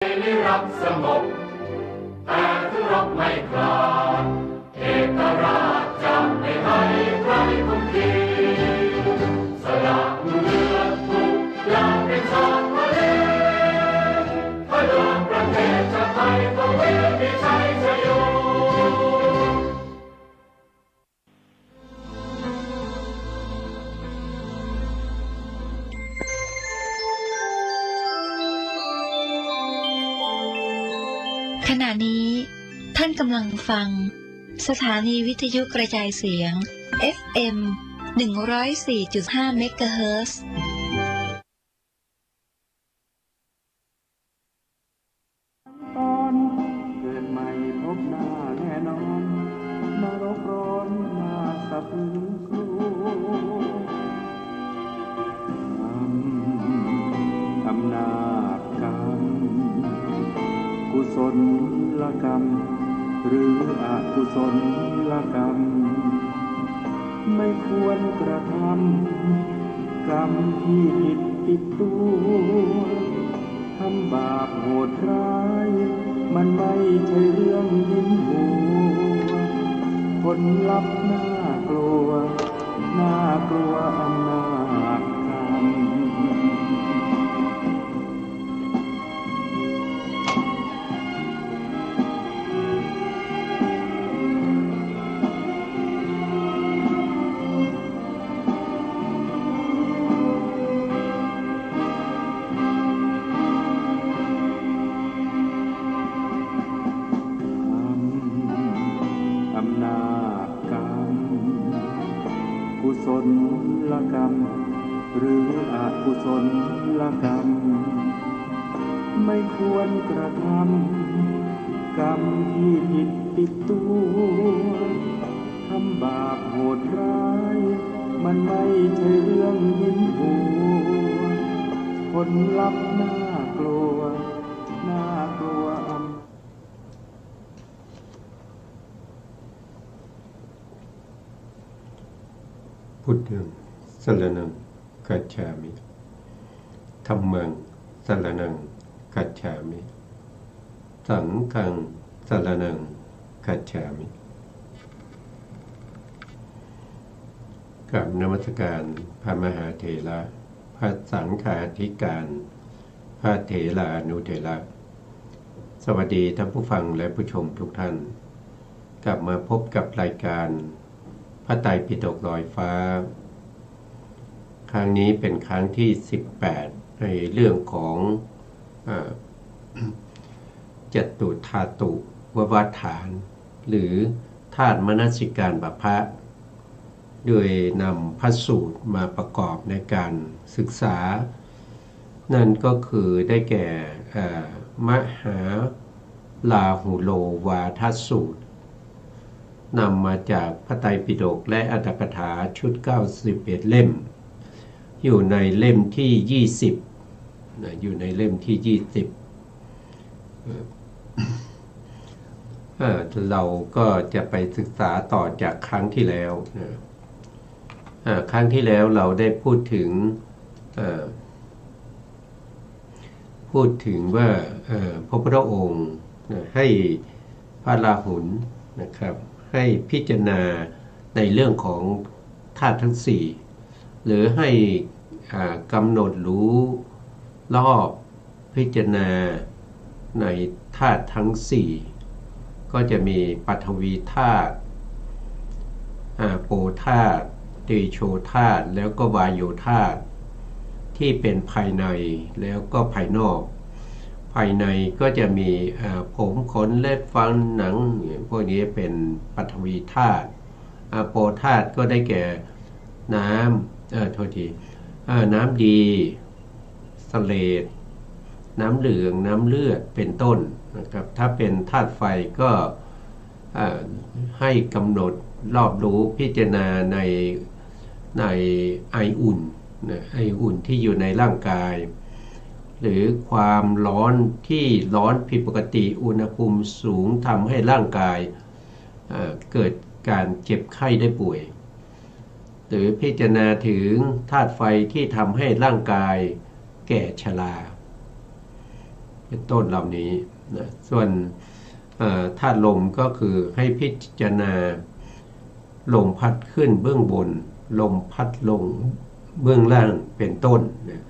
นิรันดร์สงบแต่ถึงรบไม่กล้าเอกราชจะไม่ให้ใครคุมขีสละเลือดทุกอย่างเป็นชาติทะเลพระเดิมประเทศชาติไทยทวีมีชัยชโยขณะนี้ท่านกำลังฟังสถานีวิทยุกระจายเสียง FM 104.5 เมกะเฮิรตซ์ตอนเกิดใหม่พบหน้าแน่นอนนรกร้อนหน้าสะพรึงกลัวอำนาจกรรมกุศลกรรมหรืออกุศลกรรมไม่ควรกระทำกรรมที่ผิดติดตัวทำบาปโหดร้ายมันไม่ใช่เรื่องยิ้มหัวผลลัพธ์น่ากลัวน่ากลัวอำนาจกรรมอำนาจกรรมกุศลกรรมหรืออกุศลกรรมไม่ควรกระทำกรรมที่ผิดติดตัวทำบาปโหดร้ายมันไม่ใช่เรื่องยิ้มหัวผลลัพธ์น่ากลัวน่ากลัวพุทธังสรณังคัจฉามิธัมมังสรณังคัจฉามิสังฆังสรณังคัจฉามิกราบนมัสการพระมหาเถระพระสังฆาธิการพระเถรานุเถระสวัสดีท่านผู้ฟังและผู้ชมทุกท่านกลับมาพบกับรายการพระไตรปิฎกลอยฟ้าครั้งนี้เป็นครั้งที่18ในเรื่องของจตุธาตุววัฏฐานหรือธาตุมนสิการบัพพะโดยนำพระสูตรมาประกอบในการศึกษานั่นก็คือได้แก่มหาลาหุโลวาทสูตรนำมาจากพระไตรปิฎกและอรรถกถาชุด91เล่มอยู่ในเล่มที่20อยู่ในเล่มที่20เราก็จะไปศึกษาต่อจากครั้งที่แล้วครั้งที่แล้วเราได้พูดถึงว่าพระพุทธองค์ให้พระราหุลนะครับให้พิจารณาในเรื่องของธาตุทั้ง4หรือให้กำหนดรู้รอบพิจารณาในธาตุทั้ง4ก็จะมีปฐวีธาตุโปธาตุเตโชธาตุแล้วก็วายโยธาตุที่เป็นภายในแล้วก็ภายนอกภายในก็จะมีผมขนเล็บฟันหนังพวกนี้เป็นปฐวีธาตุโปธาตุก็ได้แก่น้ำน้ำดีเสลดน้ำเหลืองน้ำเลือดเป็นต้นนะครับถ้าเป็นธาตุไฟก็ให้กำหนดรอบรู้พิจารณาในไออุ่นไออุ่นที่อยู่ในร่างกายหรือความร้อนที่ร้อนผิดปกติอุณหภูมิสูงทำให้ร่างกายเกิดการเจ็บไข้ได้ป่วยหรือพิจารณาถึงธาตุไฟที่ทำให้ร่างกายแก่ชรา เป็นต้นเหล่านี้นะส่วนธาตุลมก็คือให้พิจารณาลมพัดขึ้นเบื้องบนลมพัดลงเบื้องล่างเป็นต้นนะ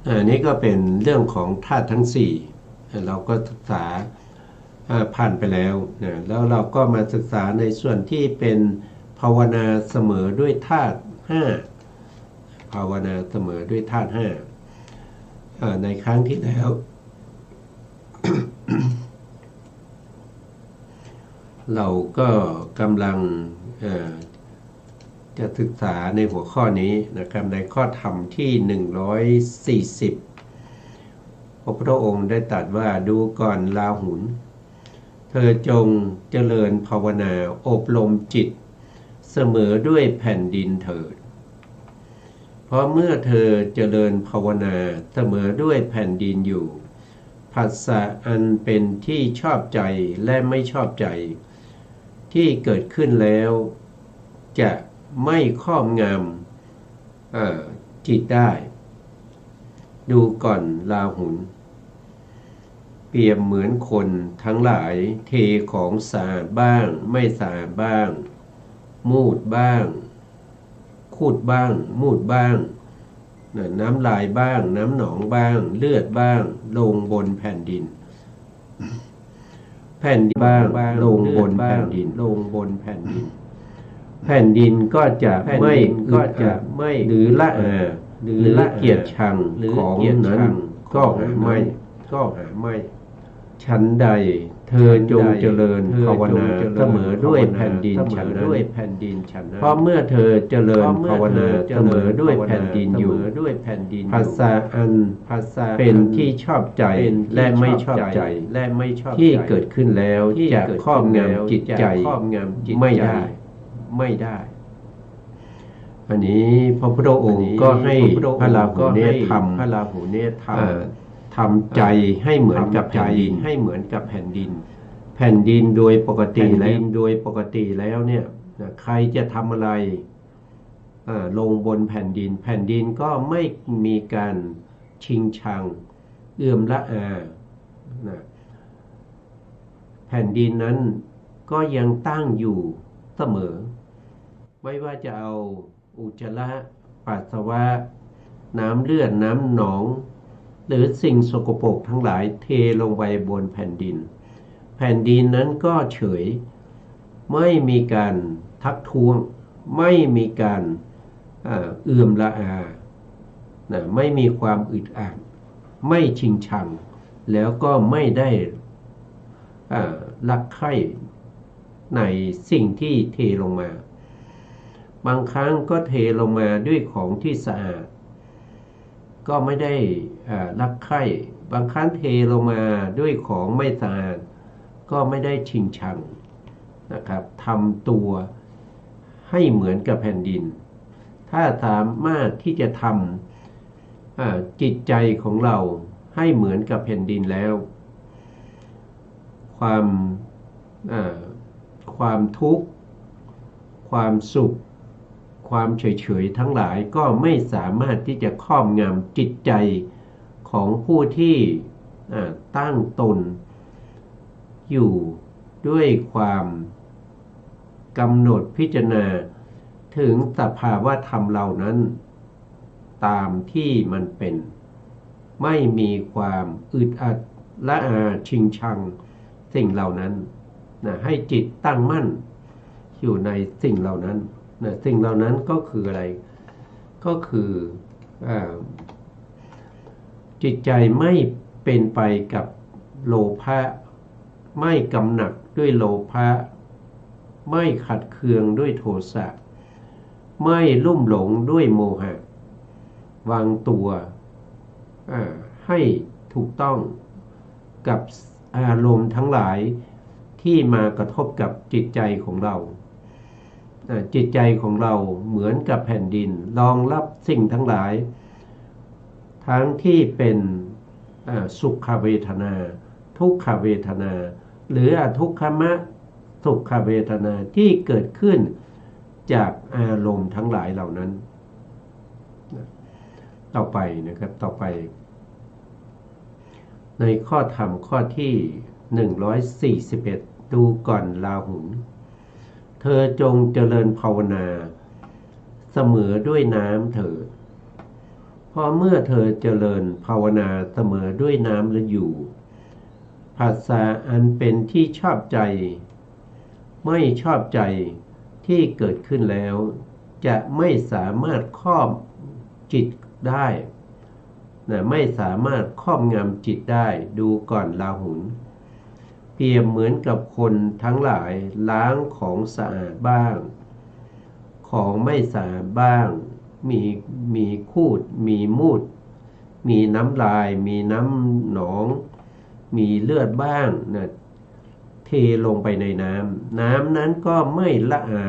อันนี้ก็เป็นเรื่องของธาตุทั้ง4เราก็ศึกษาผ่านไปแล้วนะแล้วเราก็มาศึกษาในส่วนที่เป็นภาวนาเสมอด้วยธาตุ5ภาวนาเสมอด้วยธาตุ5ในครั้งที่แล้ว เราก็กำลังจะศึกษาในหัวข้อนี้นะครับในข้อธรรมที่140พระพุทธองค์ได้ตรัสว่าดูก่อนราหุลเธอจงเจริญภาวนาอบรมจิตเสมอด้วยแผ่นดินเถิดเพราะเมื่อเธอเจริญภาวนาเสมอด้วยแผ่นดินอยู่ผัสสะอันเป็นที่ชอบใจและไม่ชอบใจที่เกิดขึ้นแล้วจะไม่ครอบงำจิตได้ดูก่อนราหุลเปรียบเหมือนคนทั้งหลายเทของสะอาดบ้างไม่สะอาดบ้างมูดบ้างคูดบ้างมูดบ้างน้ำลายบ้างน้ำหนองบ้างเลือดบ้างลงบนแผ่นดินแผ่นดินบ้างลงบนแผ่นดินลงบนแผ่นดินแผ่นดินก็จะไม่หรือละหรือเกียรติชังของนั้นก็หาไม่ฉันใดเธอจงเจริญภาวนาเสมอด้วยแผ่นดินฉันนั้นเพราะเมื่อเธอเจริญภาวนาเสมอด้วยแผ่นดินอยู่ภาษาอันเป็นที่ชอบใจและไม่ชอบใจที่เกิดขึ้นแล้วจะครอบงำจิตใจไม่ได้อันนี้พระพุทธองค์ก็ให้พระราหุลเนี่ยทำใจให้เหมือนกับแผ่นดินแผ่นดินโดยปกติแล้วเนี่ยใครจะทำอะไรลงบนแผ่นดินก็ไม่มีการชิงชังเอื้อมละอาแผ่นดินนั้นก็ยังตั้งอยู่เสมอไม่ว่าจะเอาอุจจาระปัสสาวะน้ำเลือดน้ำหนองหรือสิ่งสกปรกทั้งหลายเทลงไปบนแผ่นดินนั้นก็เฉยไม่มีการทักท้วงไม่มีการเอื้อมละอาไม่มีความอึดอัดไม่ชิงชังแล้วก็ไม่ได้รักใคร่ในสิ่งที่เทลงมาบางครั้งก็เทลงมาด้วยของที่สะอาดก็ไม่ได้รักใคร่บางครั้งเทลงมาด้วยของไม่สะอาดก็ไม่ได้ชิงชังนะครับทำตัวให้เหมือนกับแผ่นดินถ้าสามารถที่จะทำจิตใจของเราให้เหมือนกับแผ่นดินแล้วความทุกข์ความสุขความเฉยๆทั้งหลายก็ไม่สามารถที่จะครอบงำจิตใจของผู้ที่ตั้งตนอยู่ด้วยความกำหนดพิจารณาถึงสภาวะธรรมเหล่านั้นตามที่มันเป็นไม่มีความอึดอัดละอาชิงชังสิ่งเหล่านั้นให้จิตตั้งมั่นอยู่ในสิ่งเหล่านั้นสิ่งเหล่านั้นก็คืออะไรก็คือจิตใจไม่เป็นไปกับโลภะไม่กำหนัดด้วยโลภะไม่ขัดเคืองด้วยโทสะไม่ลุ่มหลงด้วยโมหะวางตัวให้ถูกต้องกับอารมณ์ทั้งหลายที่มากระทบกับจิตใจของเราจิตใจของเราเหมือนกับแผ่นดินรองรับสิ่งทั้งหลายทั้งที่เป็นสุขเวทนาทุกขเวทนาหรืออทุกขมะสุขเวทนาที่เกิดขึ้นจากอารมณ์ทั้งหลายเหล่านั้น ต่อไปนะครับต่อไปในข้อธรรมข้อที่141ดูก่อนราหุลเธอจงเจริญภาวนาเสมอด้วยน้ำเถิดเพราะเมื่อเธอเจริญภาวนาเสมอด้วยน้ำและอยู่ภาษาอันเป็นที่ชอบใจไม่ชอบใจที่เกิดขึ้นแล้วจะไม่สามารถครอบจิตได้นะไม่สามารถครอบงำจิตได้ดูก่อนราหุลเปรียบเหมือนกับคนทั้งหลายล้างของสะอาดบ้างของไม่สะอาดบ้างมีคูดมีมูดมีน้ำลายมีน้ำหนองมีเลือดบ้างนะเทลงไปในน้ำนั้นก็ไม่ละอา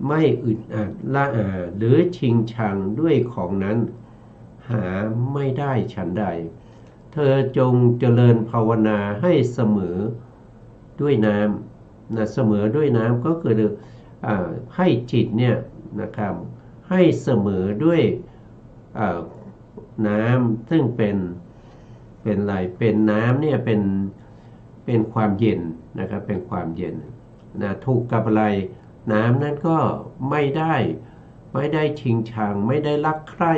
ไม่อึดอัดละอาหรือชิงชังด้วยของนั้นหาไม่ได้ฉันใดเธอจงเจริญภาวนาให้เสมอด้วยน้ำนะเสมอด้วยน้ำก็คือให้จิตเนี่ยนะครับให้เสมอด้วยน้ำซึ่งเป็นอะไรเป็นน้ำเนี่ยเป็นความเย็นนะครับเป็นความเย็นนะถูกกับอะไรน้ำนั้นก็ไม่ได้ชิงชังไม่ได้รักใคร่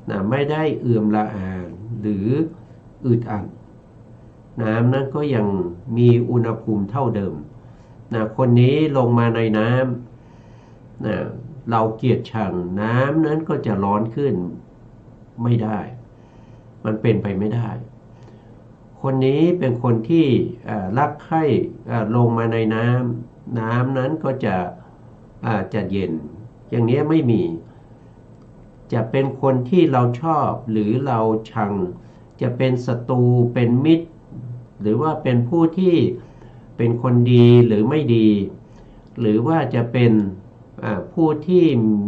นะไม่ได้เอื่อมละอาหรืออึดอัดน้ำนั้นก็ยังมีอุณหภูมิเท่าเดิมนะคนนี้ลงมาในน้ำนะเราเกลียดชังน้ำนั้นก็จะร้อนขึ้นไม่ได้มันเป็นไปไม่ได้คนนี้เป็นคนที่รักใคร่ลงมาในน้ำนั้นก็จะเย็นอย่างนี้ไม่มีจะเป็นคนที่เราชอบหรือเราชังจะเป็นศัตรูเป็นมิตรหรือว่าเป็นผู้ที่เป็นคนดีหรือไม่ดีหรือว่าจะเป็นผู้ที่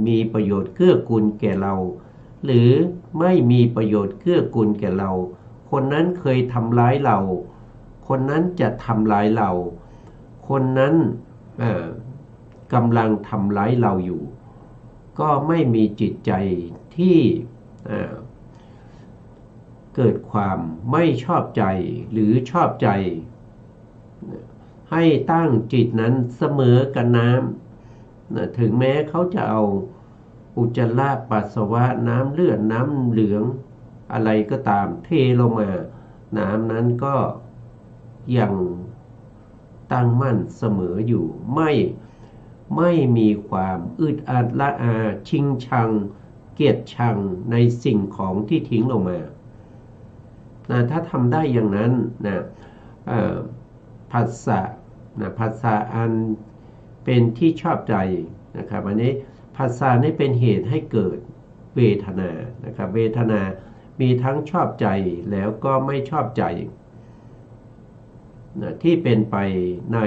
มีประโยชน์เกื้อกูลแก่เราหรือไม่มีประโยชน์เกื้อกูลแก่เราคนนั้นเคยทำร้ายเราคนนั้นจะทำร้ายเราคนนั้นกำลังทำร้ายเราอยู่ก็ไม่มีจิตใจที่เกิดความไม่ชอบใจหรือชอบใจให้ตั้งจิตนั้นเสมอกับน้ำถึงแม้เขาจะเอาอุจจาระปัสสาวะน้ำเลือดน้ำเหลืองอะไรก็ตามเทลงมาน้ำนั้นก็ยังตั้งมั่นเสมออยู่ไม่มีความอึดอัดละอาชิงชังเกลียดชังในสิ่งของที่ทิ้งลงมาถ้าทำได้อย่างนั้นภาษาอันเป็นที่ชอบใจนะครับอันนี้ภาษานี้เป็นเหตุให้เกิดเวทนานะครับเวทนามีทั้งชอบใจแล้วก็ไม่ชอบใจที่เป็นไปใน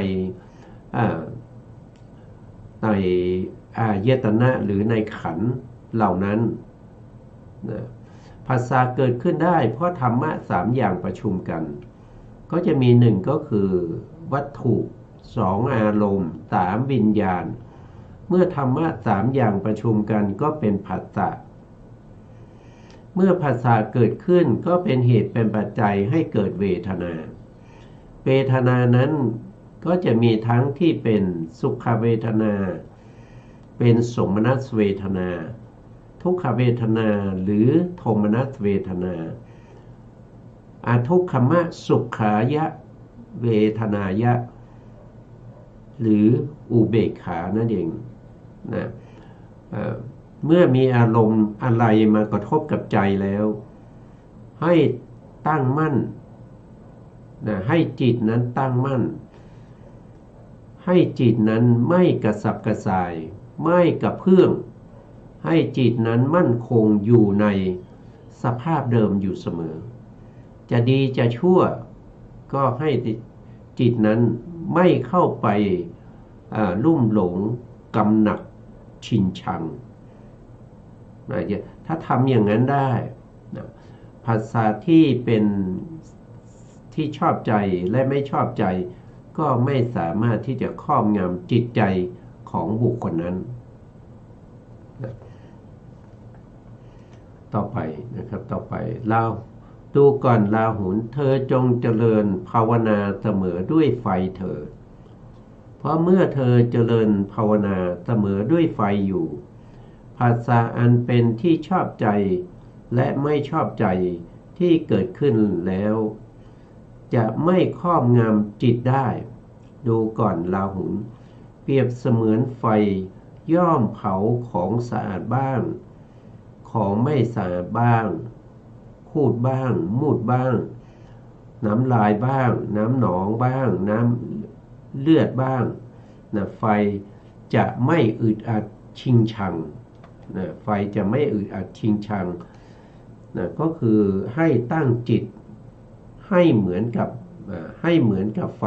อายตนะหรือในขันธ์เหล่านั้นภาษาเกิดขึ้นได้เพราะธรรมะ3อย่างประชุมกันก็จะมี1ก็คือวัตถุ2อารมณ์3วิญญาณเมื่อธรรมะ3อย่างประชุมกันก็เป็นผัสสะเมื่อผัสสะเกิดขึ้นก็เป็นเหตุเป็นปัจจัยให้เกิดเวทนาเวทนานั้นก็จะมีทั้งที่เป็นสุขเวทนาเป็นโสมนัสเวทนาทุกขเวทนาหรือโทมนัสเวทนาทุกขมะสุขายะเวทนายะหรืออุเบกขานั่นเองนะเมื่อมีอารมณ์อะไรมากระทบกับใจแล้วให้ตั้งมั่นนะให้จิตนั้นตั้งมั่นให้จิตนั้นไม่กระสับกระส่ายไม่กระเพื่อมให้จิตนั้นมั่นคงอยู่ในสภาพเดิมอยู่เสมอจะดีจะชั่วก็ให้จิตนั้นไม่เข้าไปลุ่มหลงกำหนัดชินชังถ้าทำอย่างนั้นได้ภาษาที่เป็นที่ชอบใจและไม่ชอบใจก็ไม่สามารถที่จะครอบงำจิตใจของบุคคลนั้น ต่อไปนะครับต่อไปเราดูก่อนราหุลเธอจงเจริญภาวนาเสมอด้วยไฟเถิดเพราะเมื่อเธอเจริญภาวนาเสมอด้วยไฟอยู่ภาษาอันเป็นที่ชอบใจและไม่ชอบใจที่เกิดขึ้นแล้วจะไม่ครอบงำจิตได้ดูก่อนราหุลเปรียบเสมือนไฟย่อมเผาของสะอาดบ้างของไม่สะอาดบ้างคูดบ้างมูดบ้างน้ำลายบ้างน้ำหนองบ้างน้ำเลือดบ้างนะไฟจะไม่อึดอัดชิงชังนะไฟจะไม่อึดอัดชิงชังนะก็คือให้ตั้งจิตให้เหมือนกับไฟ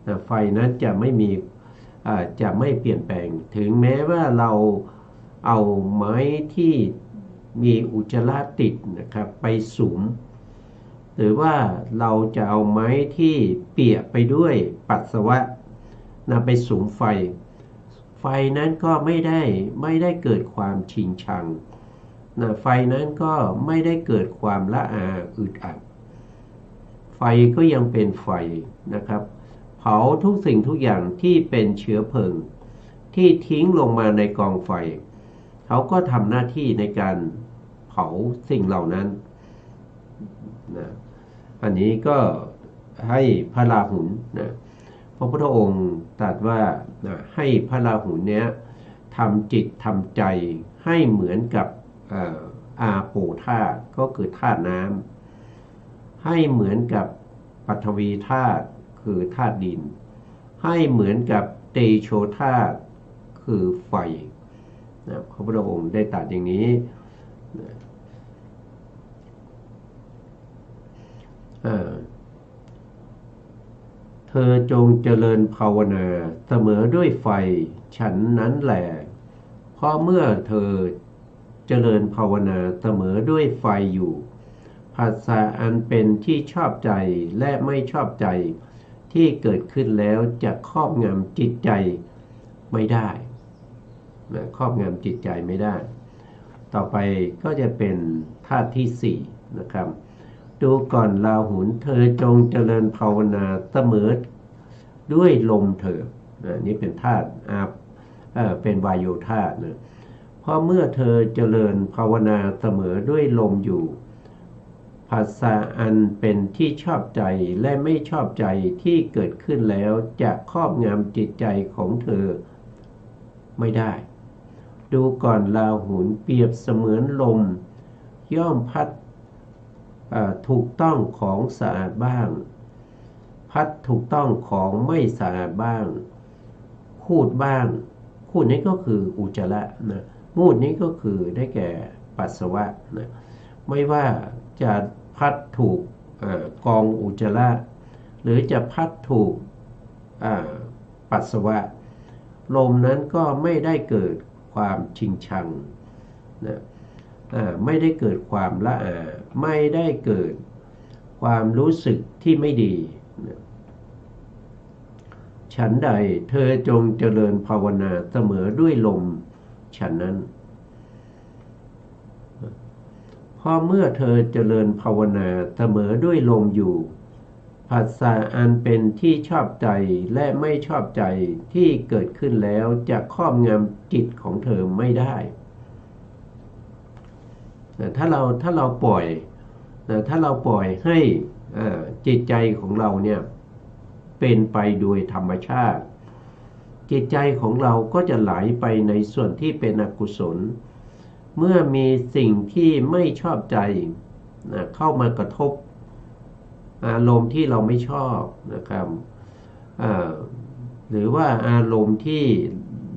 นะไฟนั้นจะไม่มีจะไม่เปลี่ยนแปลงถึงแม้ว่าเราเอาไม้ที่มีอุจจาระติดนะครับไปสุมหรือว่าเราจะเอาไม้ที่เปียกไปด้วยปัสสาวะนะไปสุมไฟนั้นก็ไม่ได้เกิดความชิงชังนะไฟนั้นก็ไม่ได้เกิดความละอาอึดอัดไฟก็ยังเป็นไฟนะครับเผาทุกสิ่งทุกอย่างที่เป็นเชื้อเพลิงที่ทิ้งลงมาในกองไฟเขาก็ทำหน้าที่ในการเผาสิ่งเหล่านั้นนะอันนี้ก็ให้พระราหุลนะพระพุทธองค์ตรัสว่าให้พระราหุลเนี้ยทำจิตทำใจให้เหมือนกับอาโปธาตุก็คือธาตุน้ำให้เหมือนกับปฐวีธาตุคือธาตุดินให้เหมือนกับเตโชธาตุคือไฟนะพระพุทธองค์ได้ตรัสอย่างนี้เธอจงเจริญภาวนาเสมอด้วยไฟฉันนั้นแหละเพราะเมื่อเธอเจริญภาวนาเสมอด้วยไฟอยู่ภาษาอันเป็นที่ชอบใจและไม่ชอบใจที่เกิดขึ้นแล้วจะครอบงำจิตใจไม่ได้นะครอบงำจิตใจไม่ได้ต่อไปก็จะเป็นธาตุที่4นะครับดูก่อนราหุลเธอจงเจริญภาวนาเสมอด้วยลมเถิดนี่เป็นธาตุเป็นวายโยธาตุนะเพราะเมื่อเธอเจริญภาวนาเสมอด้วยลมอยู่ภาษาอันเป็นที่ชอบใจและไม่ชอบใจที่เกิดขึ้นแล้วจะครอบงำจิตใจของเธอไม่ได้ดูก่อนราหุลเปรียบเสมือนลมย่อมพัดถูกต้องของสะอาดบ้างพัดถูกต้องของไม่สะอาดบ้างคูดบ้างคูดนี้ก็คืออุจจาระนะมูดนี้ก็คือได้แก่ปัสสาวะนะไม่ว่าจะพัดถูกกองอุจจาระหรือจะพัดถูกปัสสาวะลมนั้นก็ไม่ได้เกิดความชิงชังนะไม่ได้เกิดความละอาไม่ได้เกิดความรู้สึกที่ไม่ดีนะฉันใดเธอจงเจริญภาวนาเสมอด้วยลมฉันนั้นเพราะเมื่อเธอเจริญภาวนาเสมอด้วยลมอยู่ภาษาอันเป็นที่ชอบใจและไม่ชอบใจที่เกิดขึ้นแล้วจะครอบงำจิตของเธอไม่ได้ถ้าเราปล่อยให้จิตใจของเราเนี่ยเป็นไปโดยธรรมชาติจิตใจของเราก็จะไหลไปในส่วนที่เป็นอกุศลเมื่อมีสิ่งที่ไม่ชอบใจเข้ามากระทบอารมณ์ที่เราไม่ชอบนะครับหรือว่าอารมณ์ที่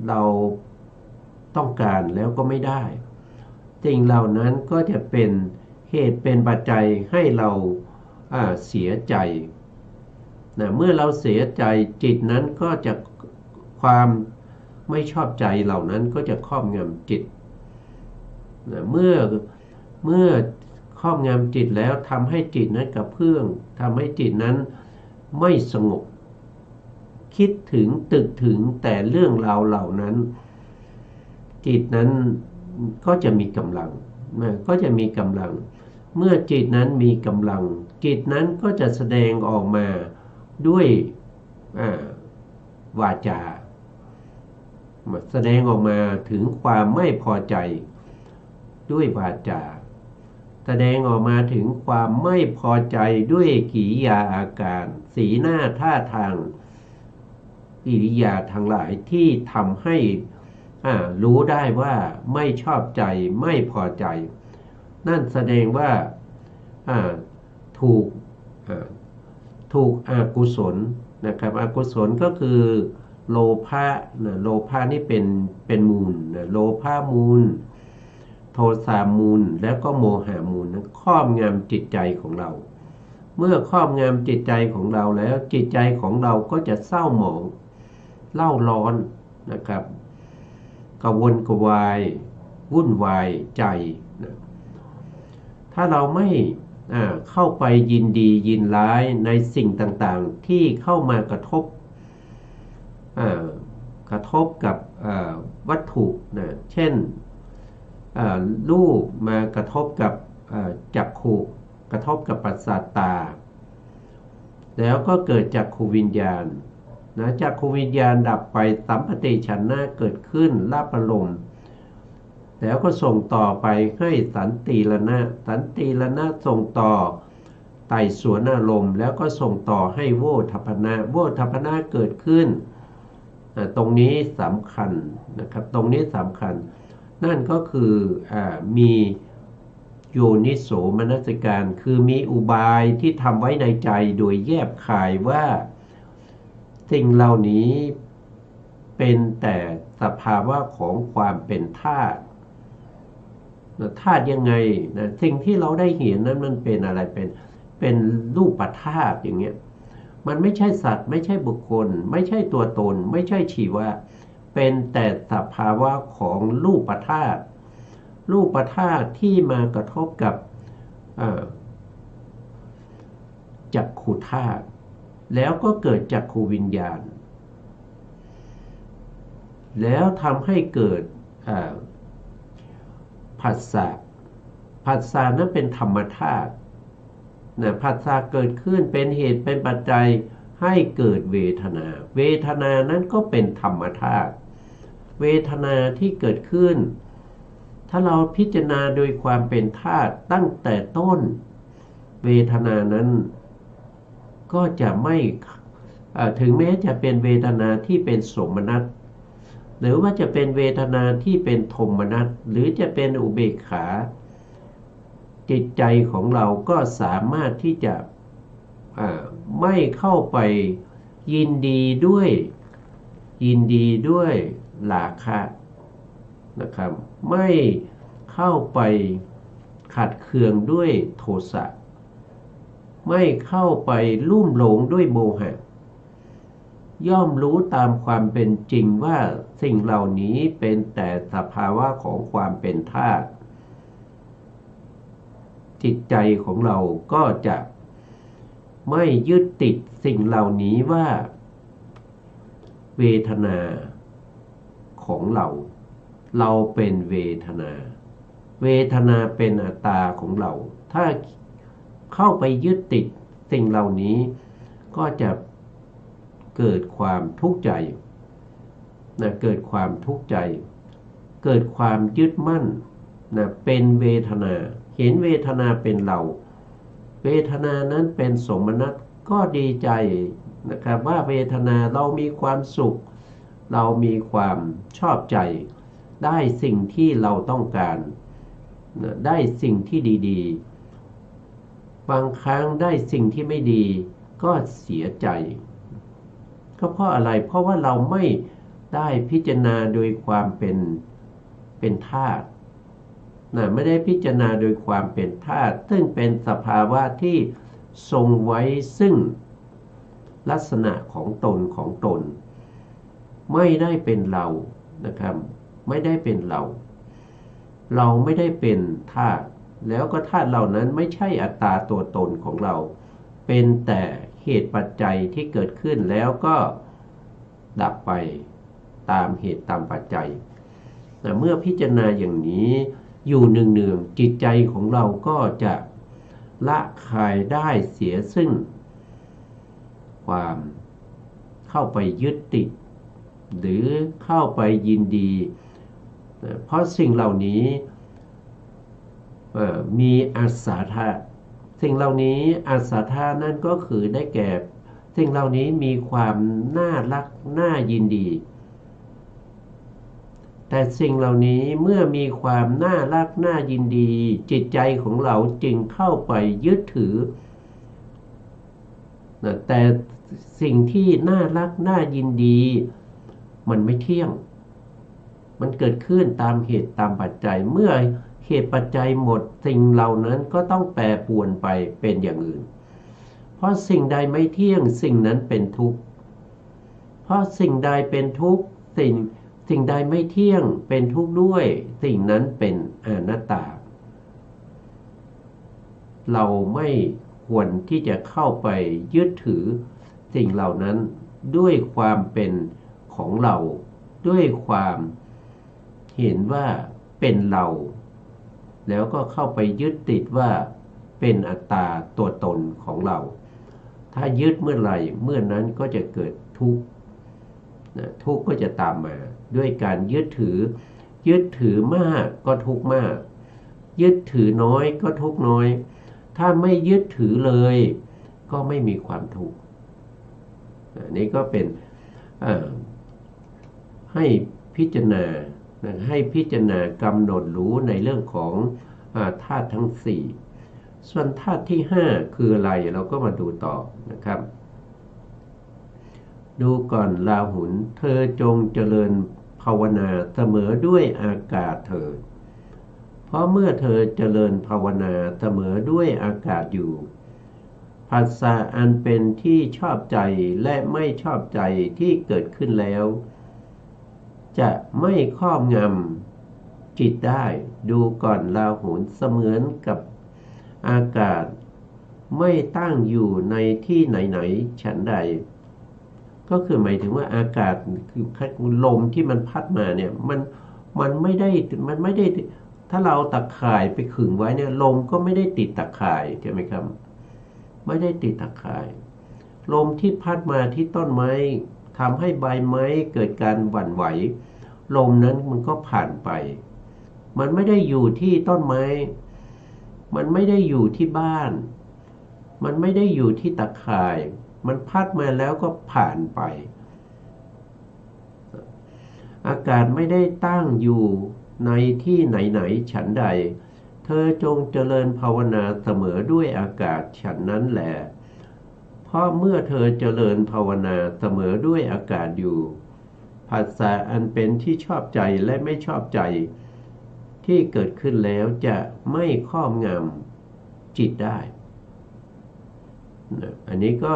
เราต้องการแล้วก็ไม่ได้สิ่งเหล่านั้นก็จะเป็นเหตุเป็นปัจจัยให้เราเสียใจนะเมื่อเราเสียใจจิตนั้นก็จะความไม่ชอบใจเหล่านั้นก็จะครอบงำจิตนะเมื่อครอบงำจิตแล้วทำให้จิตนั้นกระเพื่อมทำให้จิตนั้นไม่สงบคิดถึงตึกถึงแต่เรื่องราวเหล่านั้นจิตนั้นก็จะมีกำลัง ก็จะมีกำลังเมื่อจิตนั้นมีกำลังจิตนั้นก็จะแสดงออกมาด้วยวาจาแสดงออกมาถึงความไม่พอใจด้วยวาจาแสดงออกมาถึงความไม่พอใจด้วยกิริยาอาการสีหน้าท่าทางกิริยาทั้งหลายที่ทำให้รู้ได้ว่าไม่ชอบใจไม่พอใจนั่นแสดงว่าถูกอกุศลนะครับอกุศลก็คือโลภะโลภะนี่เป็นมูลโลภะมูลโทสะมูลแล้วก็โมหะมูลครอบงำจิตใจของเราเมื่อครอบงำจิตใจของเราแล้วจิตใจของเราก็จะเศร้าหมองเล่าร้อนนะครับกระวนกระวายวุ่นวายใจนะถ้าเราไม่เข้าไปยินดียินร้ายในสิ่งต่างๆที่เข้ามากระทบกับวัตถุนะเช่นรูปมากระทบกับจักขุกระทบกับประสาทตาแล้วก็เกิดจักขุวิญญาณนะจักขุวิญญาณดับไปสัมปติฉันนะเกิดขึ้นรับอารมณ์แล้วก็ส่งต่อไปให้สันติรณะสันติรณะส่งต่อไต่สวนอารมณ์แล้วก็ส่งต่อให้โวทัพพนะโวทัพพนะเกิดขึ้นตรงนี้สำคัญนะครับตรงนี้สำคัญนั่นก็คือมีโยนิโสมนสิการคือมีอุบายที่ทำไว้ในใจโดยแยบคายว่าสิ่งเหล่านี้เป็นแต่สภาวะของความเป็นธาตุธาตุยังไงนะสิ่งที่เราได้เห็นนั้นมันเป็นอะไรเป็นรูปธาตุอย่างเงี้ยมันไม่ใช่สัตว์ไม่ใช่บุคคลไม่ใช่ตัวตนไม่ใช่ชีวะเป็นแต่สภาวะของรูปธาตุรูปธาตุที่มากระทบกับจักขุธาตุแล้วก็เกิดจักขุวิญญาณแล้วทำให้เกิดผัสสะนั้นเป็นธรรมธาตุผัสสะเกิดขึ้นเป็นเหตุเป็นปัจจัยให้เกิดเวทนาเวทนานั้นก็เป็นธรรมธาตุเวทนาที่เกิดขึ้นถ้าเราพิจารณาโดยความเป็นธาตุตั้งแต่ต้นเวทนานั้นก็จะไม่ถึงแม้จะเป็นเวทนาที่เป็นโสมนัสหรือว่าจะเป็นเวทนาที่เป็นโทมนัสหรือจะเป็นอุเบกขาจิตใจของเราก็สามารถที่จะไม่เข้าไปยินดีด้วยราคะนะครับไม่เข้าไปขัดเคืองด้วยโทสะไม่เข้าไปลุ่มหลงด้วยโมหะย่อมรู้ตามความเป็นจริงว่าสิ่งเหล่านี้เป็นแต่สภาวะของความเป็นธาตุจิตใจของเราก็จะไม่ยึดติดสิ่งเหล่านี้ว่าเวทนาของเราเป็นเวทนาเป็นอัตตาของเราถ้าเข้าไปยึดติดสิ่งเหล่านี้ก็จะเกิดความทุกข์ใจเกิดความทุกข์ใจเกิดความยึดมั่นเป็นเวทนาเห็นเวทนาเป็นเราเวทนานั้นเป็นสมนัตก็ดีใจนะครับว่าเวทนาเรามีความสุขเรามีความชอบใจได้สิ่งที่เราต้องการได้สิ่งที่ดีๆบางครั้งได้สิ่งที่ไม่ดีก็เสียใจก็เพราะอะไรเพราะว่าเราไม่ได้พิจารณาโดยความเป็นธาตุไม่ได้พิจารณาโดยความเป็นธาตุซึ่งเป็นสภาวะที่ทรงไว้ซึ่งลักษณะของตนไม่ได้เป็นเรานะครับไม่ได้เป็นเราไม่ได้เป็นธาตุแล้วก็ธาตุเหล่านั้นไม่ใช่อัตตาตัวตนของเราเป็นแต่เหตุปัจจัยที่เกิดขึ้นแล้วก็ดับไปตามเหตุตามปัจจัยเมื่อพิจารณาอย่างนี้ อยู่เนืองๆจิตใจของเราก็จะละคายได้เสียซึ่งความเข้าไปยึดติดหรือเข้าไปยินดีเพราะสิ่งเหล่านี้มีอัศธาสิ่งเหล่านี้อัศธานั่นก็คือได้แก่สิ่งเหล่านี้มีความน่ารักน่ายินดีแต่สิ่งเหล่านี้เมื่อมีความน่ารักน่ายินดีจิตใจของเราจึงเข้าไปยึดถือแต่สิ่งที่น่ารักน่ายินดีมันไม่เที่ยงมันเกิดขึ้นตามเหตุตามปัจจัยเมื่อเหตุปัจจัยหมดสิ่งเหล่านั้นก็ต้องแปรปรวนไปเป็นอย่างอื่นเพราะสิ่งใดไม่เที่ยงสิ่งนั้นเป็นทุกข์เพราะสิ่งใดเป็นทุกข์สิ่งใดไม่เที่ยงเป็นทุกข์ด้วยสิ่งนั้นเป็นอนัตตาเราไม่ควรที่จะเข้าไปยึดถือสิ่งเหล่านั้นด้วยความเป็นของเราด้วยความเห็นว่าเป็นเราแล้วก็เข้าไปยึดติดว่าเป็นอัตตาตัวตนของเราถ้ายึดเมื่อไหร่เมื่อนั้นก็จะเกิดทุกข์ทุกข์ก็จะตามมาด้วยการยึดถือมากก็ทุกข์มากยึดถือน้อยก็ทุกข์น้อยถ้าไม่ยึดถือเลยก็ไม่มีความทุกข์นี่ก็เป็นให้พิจารณากำหนดรู้ในเรื่องของธาตุทั้ง4ส่วนธาตุที่5คืออะไรเราก็มาดูต่อนะครับดูก่อนราหุลเธอจงเจริญภาวนาเสมอด้วยอากาศเถิดเพราะเมื่อเธอเจริญภาวนาเสมอด้วยอากาศอยู่ผัสสะอันเป็นที่ชอบใจและไม่ชอบใจที่เกิดขึ้นแล้วจะไม่ครอบงำจิตได้ดูก่อนราหุลเสมือนกับอากาศไม่ตั้งอยู่ในที่ไหนๆฉันใดก็คือหมายถึงว่าอากาศคือลมที่มันพัดมาเนี่ยมันไม่ได้ถ้าเราตะข่ายไปขึงไว้เนี่ยลมก็ไม่ได้ติดตะข่ายใช่ไหมครับไม่ได้ติดตะข่ายลมที่พัดมาที่ต้นไม้ทำให้ใบไม้เกิดการหวั่นไหวลมนั้นมันก็ผ่านไปมันไม่ได้อยู่ที่ต้นไม้มันไม่ได้อยู่ที่บ้านมันไม่ได้อยู่ที่ตะข่ายมันพัดมาแล้วก็ผ่านไปอากาศไม่ได้ตั้งอยู่ในที่ไหนๆฉันใดเธอจงเจริญภาวนาเสมอด้วยอากาศฉันนั้นแหละเพราะเมื่อเธอเจริญภาวนาเสมอด้วยอากาศอยู่ผัสสะอันเป็นที่ชอบใจและไม่ชอบใจที่เกิดขึ้นแล้วจะไม่ครอบงำจิตได้อันนี้ก็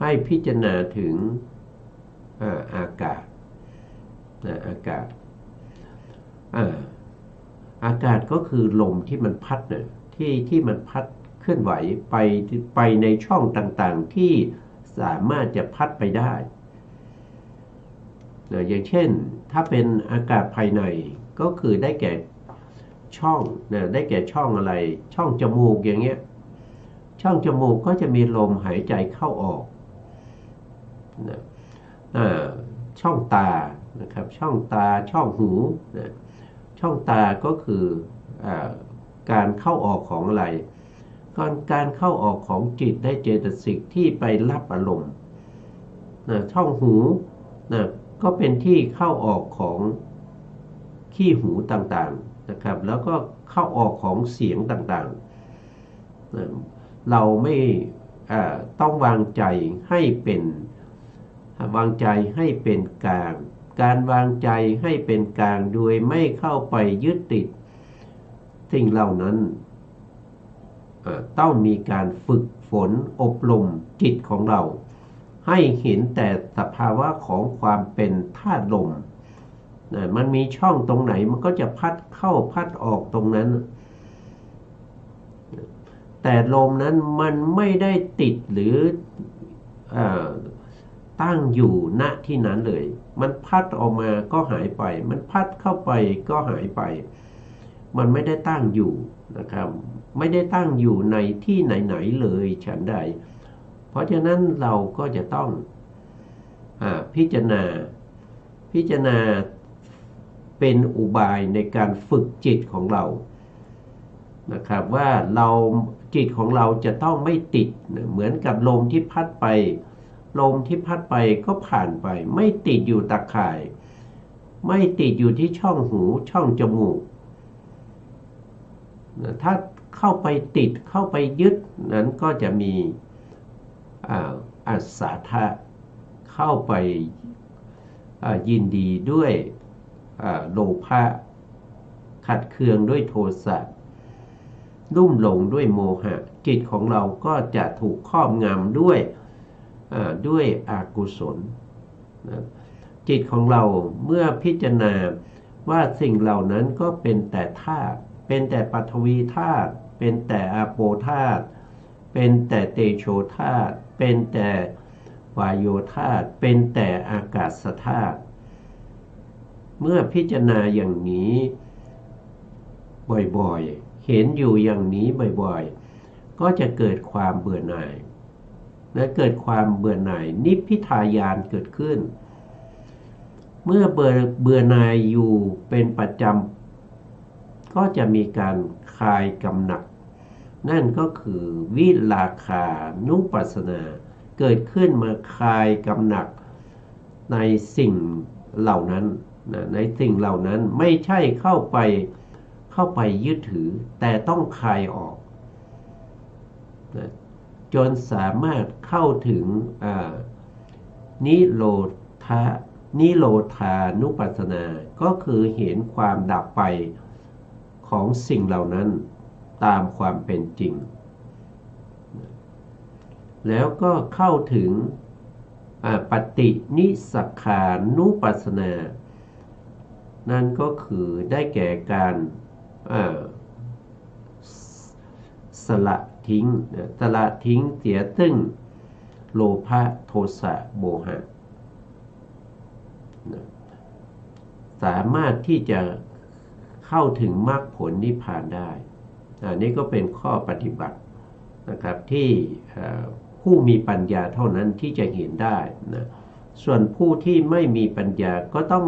ให้พิจารณาถึงอากาศอากาศก็คือลมที่มันพัดที่มันพัดเคลื่อนไหวไปในช่องต่างๆที่สามารถจะพัดไปได้อย่างเช่นถ้าเป็นอากาศภายในก็คือได้แก่ช่องได้แก่ช่องอะไรช่องจมูกอย่างเงี้ยช่องจมูกก็จะมีลมหายใจเข้าออกช่องตานะครับช่องตาช่องหูช่องตาก็คือการเข้าออกของอะไรการเข้าออกของจิตได้เจตสิกที่ไปรับอารมณ์ช่องหูก็เป็นที่เข้าออกของขี้หูต่างๆนะครับแล้วก็เข้าออกของเสียงต่างๆเราไม่ต้องวางใจให้เป็นกลางการวางใจให้เป็นกลางโดยไม่เข้าไปยึดติดสิ่งเหล่านั้นต้องมีการฝึกฝนอบรมจิตของเราให้เห็นแต่สภาวะของความเป็นธาตุลมมันมีช่องตรงไหนมันก็จะพัดเข้าพัดออกตรงนั้นแต่ลมนั้นมันไม่ได้ติดหรือตั้งอยู่ณที่นั้นเลยมันพัดออกมาก็หายไปมันพัดเข้าไปก็หายไป มันไม่ได้ตั้งอยู่นะครับไม่ได้ตั้งอยู่ในที่ไหนๆเลยฉันใดเพราะฉะนั้นเราก็จะต้องพิจารณาเป็นอุบายในการฝึกจิตของเรานะครับว่าจิตของเราจะต้องไม่ติดเหมือนกับลมที่พัดไปก็ผ่านไปไม่ติดอยู่ตาข่ายไม่ติดอยู่ที่ช่องหูช่องจมูกถ้าเข้าไปติดเข้าไปยึดนั้นก็จะมีอัสสาทะเข้าไปยินดีด้วยโลภะขัดเคืองด้วยโทสะลุ่มหลงด้วยโมหะจิตของเราก็จะถูกครอบงำด้วยอกุศลจิตของเราเมื่อพิจารณาว่าสิ่งเหล่านั้นก็เป็นแต่ธาตุเป็นแต่ปฐวีธาตุเป็นแต่อาโปธาตุเป็นแต่เตโชธาตุเป็นแต่วายโยธาตุเป็นแต่อากาศธาตุเมื่อพิจารณาอย่างนี้บ่อยๆเห็นอยู่อย่างนี้บ่อยๆก็จะเกิดความเบื่อหน่ายและเกิดความเบื่อหน่ายนิพพิทายานเกิดขึ้นเมื่อเบื่อหน่ายอยู่เป็นประจำก็จะมีการคลายกำหนัดนั่นก็คือวิราคานุปัสสนาเกิดขึ้นมาคลายกำหนัดในสิ่งเหล่านั้นในสิ่งเหล่านั้นไม่ใช่เข้าไปยึดถือแต่ต้องคลายออกจนสามารถเข้าถึงนิโรธานุปัสสนาก็คือเห็นความดับไปของสิ่งเหล่านั้นตามความเป็นจริงแล้วก็เข้าถึงปฏินิสสขานุปัสสนานั่นก็คือได้แก่การสละทิ้งเสียซึ่งโลภะโทสะโมหะสามารถที่จะเข้าถึงมรรคผลนิพพานได้นี่ก็เป็นข้อปฏิบัตินะครับที่ผู้มีปัญญาเท่านั้นที่จะเห็นได้นะส่วนผู้ที่ไม่มีปัญญาก็ต้อง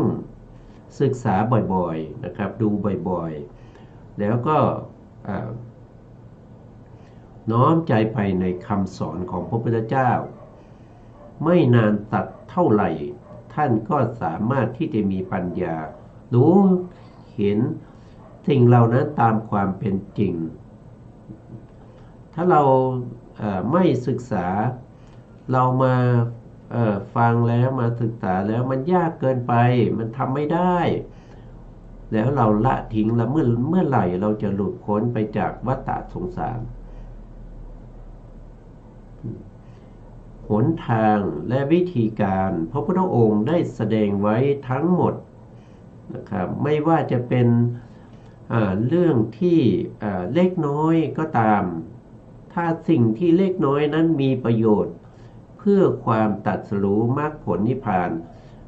ศึกษาบ่อยๆนะครับดูบ่อยๆแล้วก็น้อมใจไปในคำสอนของพระพุทธเจ้าไม่นานตัดเท่าไหร่ท่านก็สามารถที่จะมีปัญญารู้เห็นสิ่งเหล่านั้นตามความเป็นจริงถ้าเราไม่ศึกษาเรามาฟังแล้วมาศึกษาแล้วมันยากเกินไปมันทำไม่ได้แล้วเราละทิ้งแล้วเมื่อไหร่เราจะหลุดพ้นไปจากวัฏฏะสงสารหนทางและวิธีการพระพุทธองค์ได้แสดงไว้ทั้งหมดนะครับไม่ว่าจะเป็นเรื่องที่เล็กน้อยก็ตามถ้าสิ่งที่เล็กน้อยนั้นมีประโยชน์เพื่อความตรัสรู้มรรคผลนิพพาน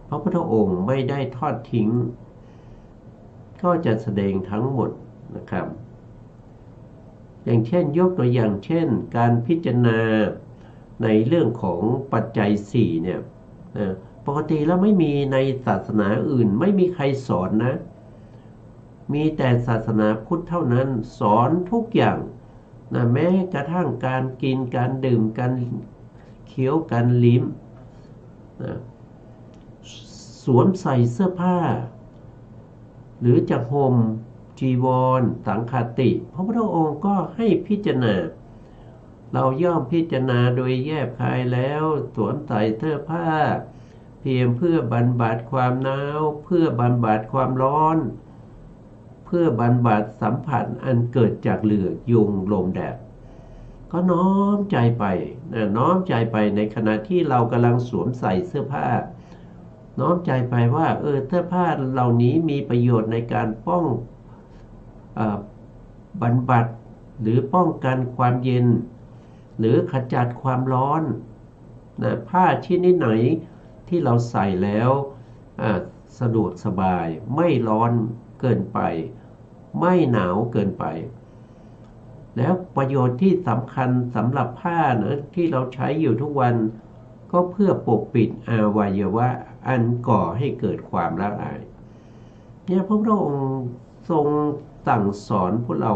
พระพุทธองค์ไม่ได้ทอดทิ้งก็จะแสดงทั้งหมดนะครับอย่างเช่นยกตัวอย่างเช่นการพิจารณาในเรื่องของปัจจัย4เนี่ยปกติแล้วไม่มีในศาสนาอื่นไม่มีใครสอนนะมีแต่ศาสนาพุทธเท่านั้นสอนทุกอย่างนะแม้กระทั่งการกินการดื่มการเคี้ยวการลิ้มนะสวมใส่เสื้อผ้าหรือจะห่มจีวรสังฆาติพระพุทธองค์ก็ให้พิจารณาเราย่อมพิจารณาโดยแยบคายแล้วสวมใส่เสื้อผ้าเพียงเพื่อบรรบัดความหนาวเพื่อบรรบัดความร้อนเพื่อบรรบัดสัมผัสอันเกิดจากเหลือกยุงลมแดดก็น้อมใจไปน้อมใจไปในขณะที่เรากำลังสวมใส่เสื้อผ้าน้อมใจไปว่าเสื้อผ้าเหล่านี้มีประโยชน์ในการป้องบรรบัดหรือป้องกันความเย็นหรือขจัดความร้อนผ้าชนิดไหนที่เราใส่แล้วสะดวกสบายไม่ร้อนเกินไป ไม่หนาวเกินไปแล้วประโยชน์ที่สำคัญสำหรับผ้านะที่เราใช้อยู่ทุกวันก็เพื่อปกปิดอวัยวะอันก่อให้เกิดความละอายเนี่ยพระพุทธองค์ทรงสั่งสอนพวกเรา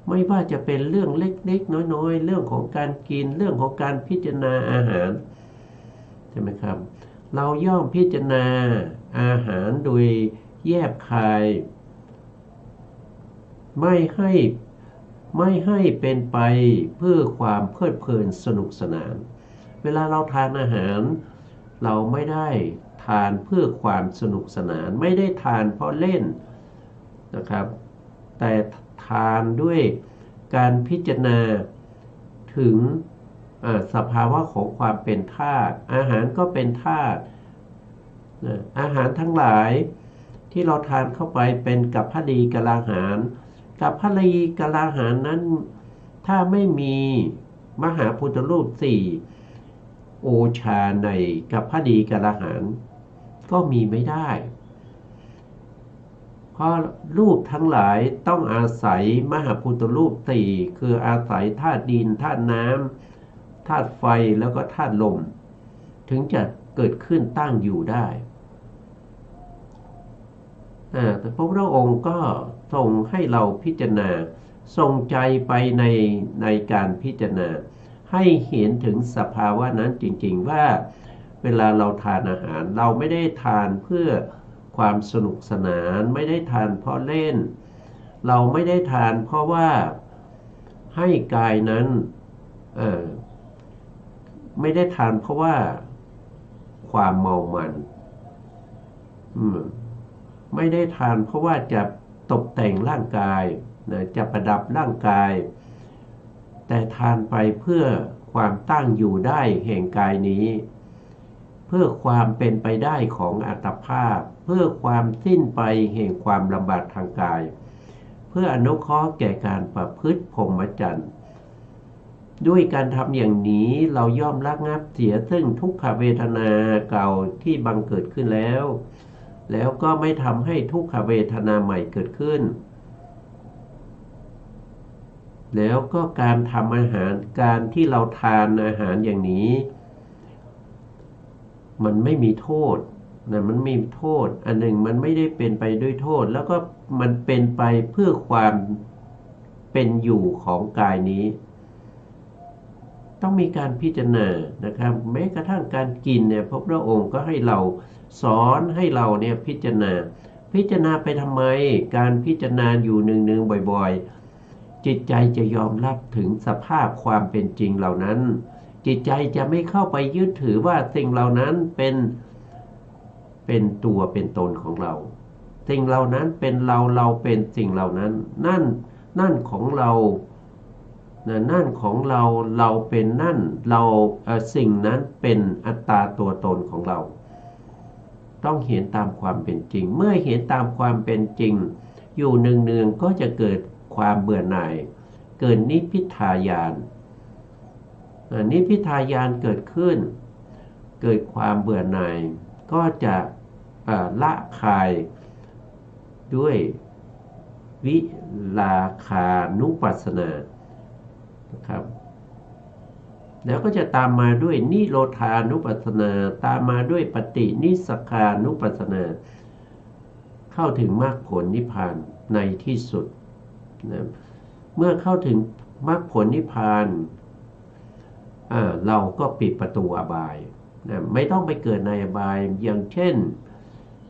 ไม่ว่าจะเป็นเรื่องเล็กๆน้อยๆเรื่องของการกินเรื่องของการพิจารณาอาหารใช่ไหมครับเราย่อมพิจารณาอาหารโดยแยบคายไม่ให้เป็นไปเพื่อความเพลิดเพลินสนุกสนานเวลาเราทานอาหารเราไม่ได้ทานเพื่อความสนุกสนานไม่ได้ทานเพราะเล่นนะครับแต่ทานด้วยการพิจารณาถึงสภาวะของความเป็นธาตุอาหารก็เป็นธาตุอาหารทั้งหลายที่เราทานเข้าไปเป็นกัปพดีกลาหารกัปพดีกลาหารนั้นถ้าไม่มีมหาพุทธรูปสี่โอชาในกัปพดีกลาหารก็มีไม่ได้เพราะรูปทั้งหลายต้องอาศัยมหาพุทธรูปสี่คืออาศัยธาตุดินธาตุน้ำธาตุไฟแล้วก็ธาตุลมถึงจะเกิดขึ้นตั้งอยู่ได้แต่พระพุทธองค์ก็ทรงให้เราพิจารณาทรงใจไปในการพิจารณาให้เห็นถึงสภาวะนั้นจริงๆว่าเวลาเราทานอาหารเราไม่ได้ทานเพื่อความสนุกสนานไม่ได้ทานเพราะเล่นเราไม่ได้ทานเพราะว่าให้กายนั้นไม่ได้ทานเพราะว่าความเมามันไม่ได้ทานเพราะว่าจะตกแต่งร่างกายจะประดับร่างกายแต่ทานไปเพื่อความตั้งอยู่ได้แห่งกายนี้เพื่อความเป็นไปได้ของอัตภาพเพื่อความสิ้นไปแห่งความลำบากทางกายเพื่ออนุเคราะห์แก่การประพฤติพรหมจรรย์ด้วยการทำอย่างนี้เราย่อมระงับเสียซึ่งทุกขเวทนาเก่าที่บังเกิดขึ้นแล้วก็ไม่ทำให้ทุกขเวทนาใหม่เกิดขึ้นแล้วก็การทำอาหารการที่เราทานอาหารอย่างนี้มันไม่มีโทษมันมีโทษอันหนึ่งมันไม่ได้เป็นไปด้วยโทษแล้วก็มันเป็นไปเพื่อความเป็นอยู่ของกายนี้ต้องมีการพิจารณานะครับแม้กระทั่งการกินเนี่ยพระพุทธองค์ก็ให้เราสอนให้เราเนี่ยพิจารณาไปทำไมการพิจารณาอยู่เนืองๆบ่อยๆจิตใจจะยอมรับถึงสภาพความเป็นจริงเหล่านั้นจิตใจจะไม่เข้าไปยึดถือว่าสิ่งเหล่านั้นเป็นตัวเป็นตนของเราสิ่งเหล่านั้นเป็นเราเป็นสิ่งเหล่านั้นนั่นของเรานั่นของเราเป็นนั่นเราสิ่งนั้นเป็นอัตตาตัวตนของเราต้องเห็นตามความเป็นจริงเมื่อเห็นตามความเป็นจริงอยู่เนืองๆก็จะเกิดความเบื่อหน่ายเกิดนิพพิทายานนิพพิทายานเกิดขึ้นเกิดความเบื่อหน่ายก็จะละคายด้วยวิราคานุปัสสนานะครับแล้วก็จะตามมาด้วยนิโรธานุปัสสนาตามมาด้วยปฏินิสสคานุปัสสนาเข้าถึงมรรคผลนิพพานในที่สุดนะเมื่อเข้าถึงมรรคผลนิพพานเราก็ปิดประตูอบายนะไม่ต้องไปเกิดในอบายอย่างเช่น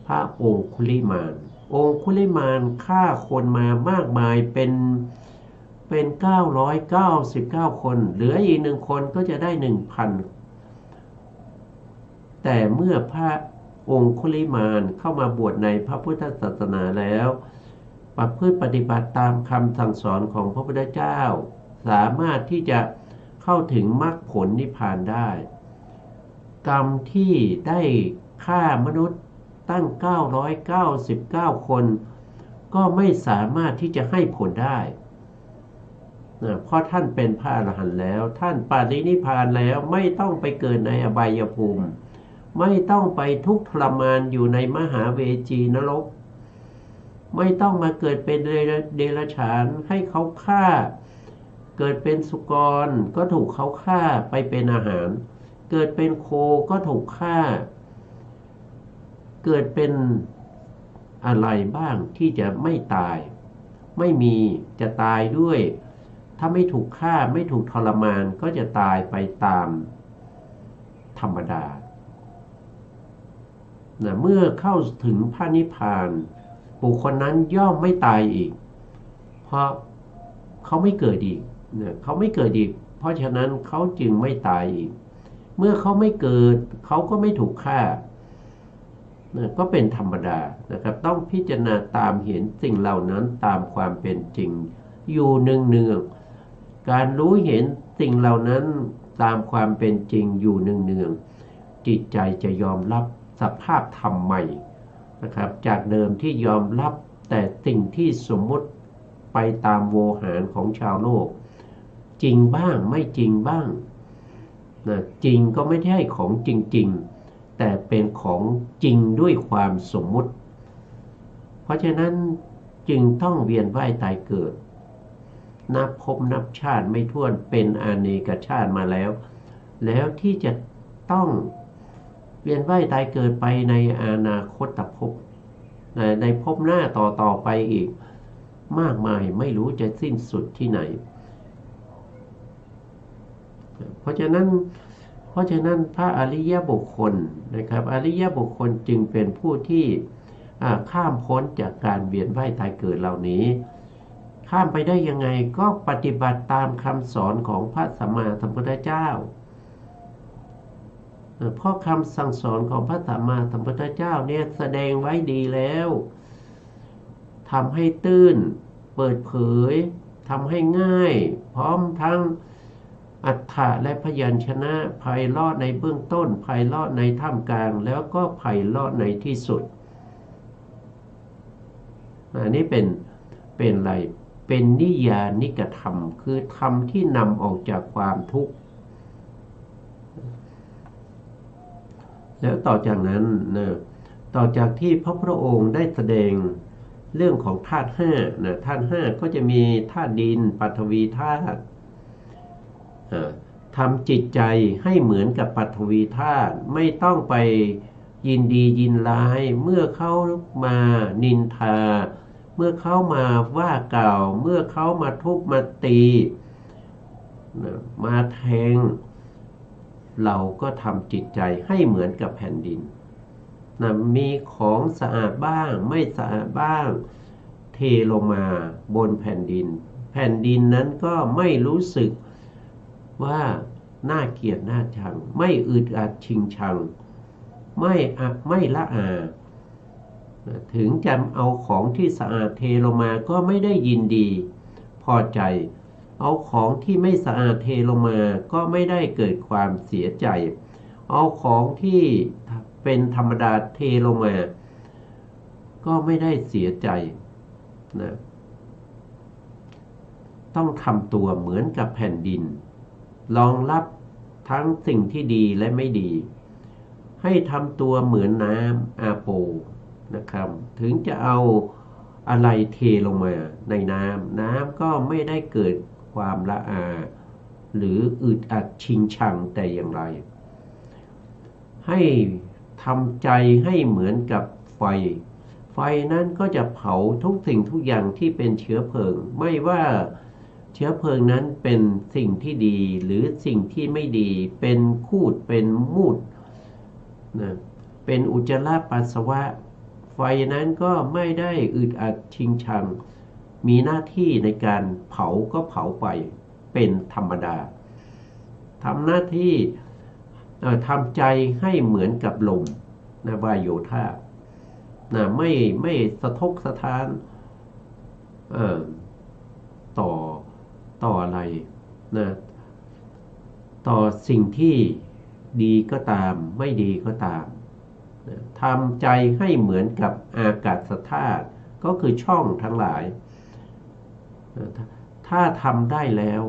พระองคุลิมานฆ่าคนมามากมายเป็น999คนเหลืออีก1คนก็จะได้ 1,000 แต่เมื่อพระองคุลิมานเข้ามาบวชในพระพุทธศาสนาแล้วประพฤติปฏิบัติตามคำสั่งสอนของพระพุทธเจ้าสามารถที่จะเข้าถึงมรรคผลนิพพานได้กรรมที่ได้ฆ่ามนุษย์ตั้ง999คนก็ไม่สามารถที่จะให้ผลได้เพราะท่านเป็นพระอรหันต์แล้วท่านปรินิพพานแล้วไม่ต้องไปเกิดในอบายภูมิไม่ต้องไปทุกข์ทรมานอยู่ในมหาเวจีนรก ไม่ต้องมาเกิดเป็นเดรัจฉานให้เขาฆ่าเกิดเป็นสุกรก็ถูกเขาฆ่าไปเป็นอาหารเกิดเป็นโคก็ถูกฆ่าเกิดเป็นอะไรบ้างที่จะไม่ตายไม่มีจะตายด้วยถ้าไม่ถูกฆ่าไม่ถูกทรมานก็จะตายไปตามธรรมดาเมื่อเข้าถึงพระนิพพานบุคคลนั้นย่อมไม่ตายอีกเพราะเขาไม่เกิดอีกเขาไม่เกิดอีกเพราะฉะนั้นเขาจึงไม่ตายอีกเมื่อเขาไม่เกิดเขาก็ไม่ถูกฆ่าก็เป็นธรรมดานะครับต้องพิจารณาตามเห็นสิ่งเหล่านั้นตามความเป็นจริงอยู่เนืองๆการรู้เห็นสิ่งเหล่านั้นตามความเป็นจริงอยู่เนืองๆจิตใจจะยอมรับสภาพธรรมใหม่นะครับจากเดิมที่ยอมรับแต่สิ่งที่สมมุติไปตามโวหารของชาวโลกจริงบ้างไม่จริงบ้างจริงก็ไม่ใช่ของจริงๆแต่เป็นของจริงด้วยความสมมุติเพราะฉะนั้นจึงต้องเวียนว่ายตายเกิดนับภพนับชาติไม่ถ้วนเป็นอาเนกชาติมาแล้วที่จะต้องเวียนว่ายตายเกิดไปในอนาคตภพในภพหน้าต่อไปอีกมากมายไม่รู้จะสิ้นสุดที่ไหนเพราะฉะนั้นพระอริยบุคคลนะครับอริยบุคคลจึงเป็นผู้ที่ข้ามพ้นจากการเวียนว่ายตายเกิดเหล่านี้ข้ามไปได้ยังไงก็ปฏิบัติตามคำสอนของพระสัมมาสัมพุทธเจ้าเพราะคำสั่งสอนของพระสัมมาสัมพุทธเจ้าเนี่ยแสดงไว้ดีแล้วทำให้ตื้นเปิดเผยทำให้ง่ายพร้อมทั้งอัฏฐะและพยัญชนะไพเราะในเบื้องต้นไพเราะในท่ามกลางแล้วก็ไพเราะในที่สุดอันนี้เป็นอะไรเป็นนิยานิกธรรมคือธรรมที่นำออกจากความทุกข์แล้วต่อจากนั้นต่อจากที่พระพุทธองค์ได้แสดงเรื่องของธาตุห้าธาตุห้าก็จะมีธาตุดินปฐวีธาตุทำจิตใจให้เหมือนกับปฐวีธาตุไม่ต้องไปยินดียินร้ายเมื่อเขามานินทาเมื่อเขามาว่ากล่าวเมื่อเขามาทุบมาตีมาแทงเราก็ทำจิตใจให้เหมือนกับแผ่นดินมีของสะอาดบ้างไม่สะอาดบ้างเทลงมาบนแผ่นดินแผ่นดินนั้นก็ไม่รู้สึกว่าน่าเกลียดน่าชังไม่อึดอัดชิงชังไม่ละอาถึงจะเอาของที่สะอาดเทลงมาก็ไม่ได้ยินดีพอใจเอาของที่ไม่สะอาดเทลงมาก็ไม่ได้เกิดความเสียใจเอาของที่เป็นธรรมดาเทลงมาก็ไม่ได้เสียใจนะต้องทำตัวเหมือนกับแผ่นดินรองรับทั้งสิ่งที่ดีและไม่ดีให้ทำตัวเหมือนน้ำอาโปนะครับถึงจะเอาอะไรเทลงมาในน้ำก็ไม่ได้เกิดความละอาหรืออึดอัดชิงชังแต่อย่างไรให้ทำใจให้เหมือนกับไฟนั้นก็จะเผาทุกสิ่งทุกอย่างที่เป็นเชื้อเพลิงไม่ว่าเชื้อเพลิงนั้นเป็นสิ่งที่ดีหรือสิ่งที่ไม่ดีเป็นคูดเป็นมูดเป็นอุจจาระปัสสาวะไฟนั้นก็ไม่ได้อึดอัดชิงชังมีหน้าที่ในการเผาก็เผาไปเป็นธรรมดาทำหน้าที่ทำใจให้เหมือนกับลมวายโยธาไม่สะทกสะท้านต่ออะไรต่อสิ่งที่ดีก็ตามไม่ดีก็ตามทำใจให้เหมือนกับอากาศธาตุก็คือช่องทั้งหลายถ้าทำได้แล้ว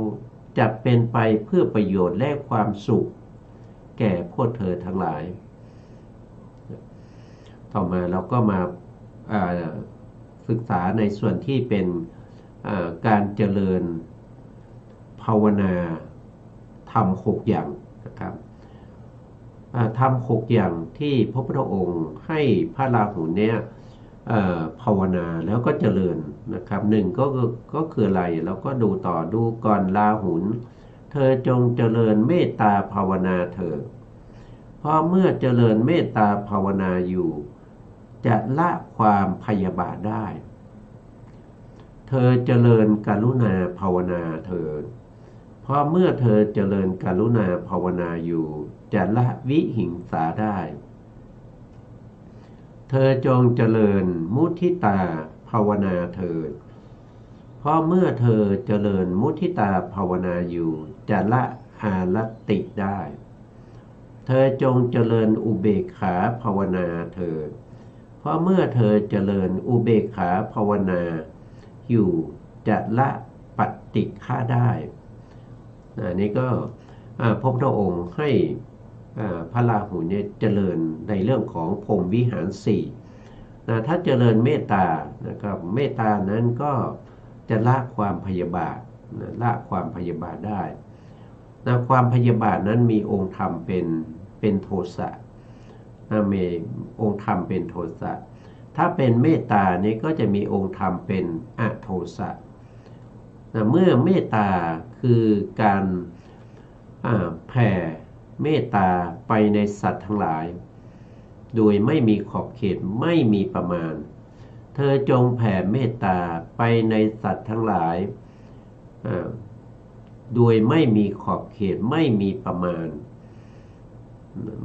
จะเป็นไปเพื่อประโยชน์และความสุขแก่พวกเธอทั้งหลายต่อมาเราก็มา ศึกษาในส่วนที่เป็นการเจริญภาวนาทำ6อย่างนะครับทำ6อย่างที่พระพุทธองค์ให้พระราหุลเนี่ยภาวนาแล้วก็เจริญนะครับหนึ่งก็คืออะไรแล้วก็ดูต่อดูก่อนราหุลเธอจงเจริญเมตตาภาวนาเถิดเพราะเมื่อเจริญเมตตาภาวนาอยู่จะละความพยาบาทได้เธอเจริญกรุณาภาวนาเถิดเพราะเมื่อเธอเจริญกรุณาภาวนาอยู่จะละวิหิงสาได้เธอจงเจริญมุทิตาภาวนาเถิดเพราะเมื่อเธอเจริญมุทิตาภาวนาอยู่จะละอารัตติได้เธอจงเจริญอุเบกขาภาวนาเถิดเพราะเมื่อเธอเจริญอุเบกขาภาวนาอยู่จะละปัตติฆะได้นี่ก็พระพุทธองค์ให้พระราหุลเนี่ยเจริญในเรื่องของพรหมวิหาร4ถ้าเจริญเมตตานะครับเมตตานั้นก็จะละความพยาบาทละความพยาบาทได้ความพยาบาทนั้นมีองค์ธรรมเป็นโทสะมีองค์ธรรมเป็นโทสะถ้าเป็นเมตตานี้ก็จะมีองค์ธรรมเป็นอโทสะเมื่อเมตตาคือการแผ่เมตตาไปในสัตว์ทั้งหลายโดยไม่มีขอบเขตไม่มีประมาณเธอจงแผ่เมตตาไปในสัตว์ทั้งหลายโดยไม่มีขอบเขตไม่มีประมาณ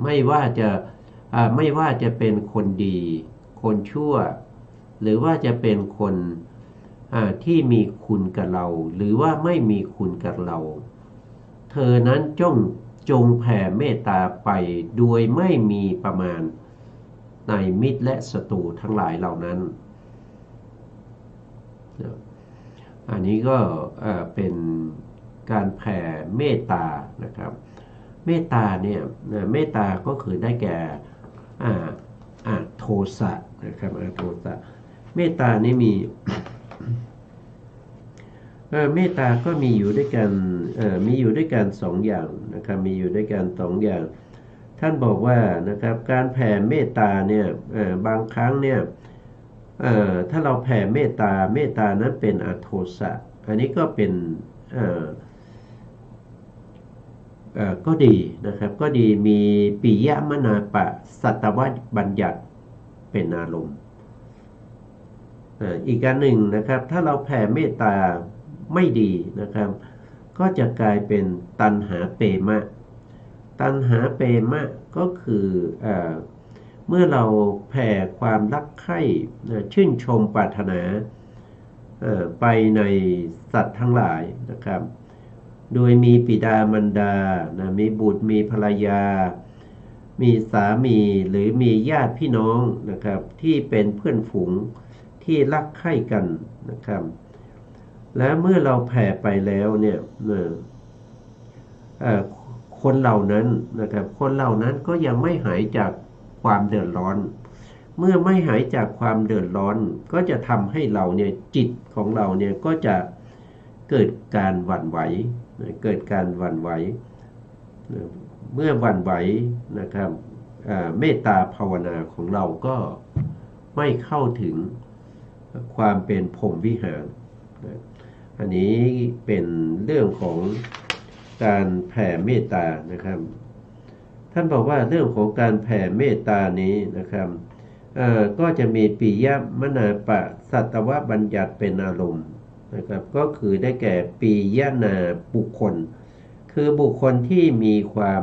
ไม่ว่าจะเป็นคนดีคนชั่วหรือว่าจะเป็นคนที่มีคุณกับเราหรือว่าไม่มีคุณกับเราเธอนั้นจงแผ่เมตตาไปโดยไม่มีประมาณในมิตรและศัตรูทั้งหลายเหล่านั้นอันนี้ก็เป็นการแผ่เมตตานะครับเมตตาเนี่ยเมตตาก็คือได้แก่โทสะนะครับโทสะเมตตานี่มีเมตตาก็มีอยู่ด้วยกัน2อย่างนะครับมีอยู่ด้วยกัน2อย่างท่านบอกว่านะครับการแผ่เมตตาเนี่ยบางครั้งเนี่ยถ้าเราแผ่เมตตานั้นเป็นอโทสะอันนี้ก็เป็นก็ดีนะครับก็ดีมีปิยมนาปะสัตวบัญญัติเป็นอารมณ์อีกอันหนึ่งนะครับถ้าเราแผ่เมตตาไม่ดีนะครับก็จะกลายเป็นตัณหาเปมะตัณหาเปมะก็คือเมื่อเราแผ่ความรักใคร่ชื่นชมปรารถนาไปในสัตว์ทั้งหลายนะครับโดยมีปิดามารดามีบุตรมีภรรยามีสามีหรือมีญาติพี่น้องนะครับที่เป็นเพื่อนฝูงที่รักใคร่กันนะครับและเมื่อเราแผ่ไปแล้วเนี่ยคนเหล่านั้นนะครับคนเหล่านั้นก็ยังไม่หายจากความเดือดร้อนเมื่อไม่หายจากความเดือดร้อนก็จะทำให้เราเนี่ยจิตของเราเนี่ยก็จะเกิดการหวั่นไหวเมื่อหวั่นไหวนะครับเมตตาภาวนาของเราก็ไม่เข้าถึงความเป็นพรหมวิหารอันนี้เป็นเรื่องของการแผ่เมตตานะครับท่านบอกว่าเรื่องของการแผ่เมตตานี้นะครับก็จะมีปิยมนาปะสัตวบัญญัติเป็นอารมณ์นะครับก็คือได้แก่ปิยนาบุคคลคือบุคคลที่มีความ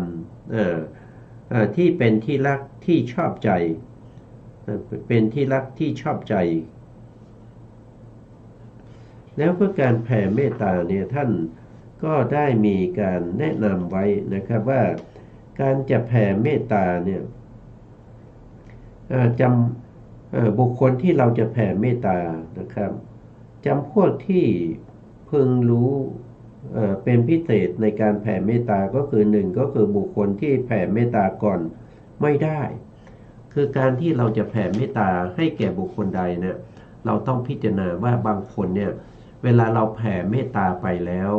ที่เป็นที่รักที่ชอบใจเป็นที่รักที่ชอบใจแล้วเพื่อการแผ่เมตตาเนี่ยท่านก็ได้มีการแนะนำไว้นะครับว่าการจะแผ่เมตตาเนี่ยบุคคลที่เราจะแผ่เมตตานะครับจำพวกที่พึงรู้เป็นพิเศษในการแผ่เมตตาก็คือ1ก็คือบุคคลที่แผ่เมตตาก่อนไม่ได้คือการที่เราจะแผ่เมตตาให้แก่บุคคลใดเนี่ย เราต้องพิจารณาว่าบางคนเนี่ยเวลาเราแผ่เมตตาไปแล้ว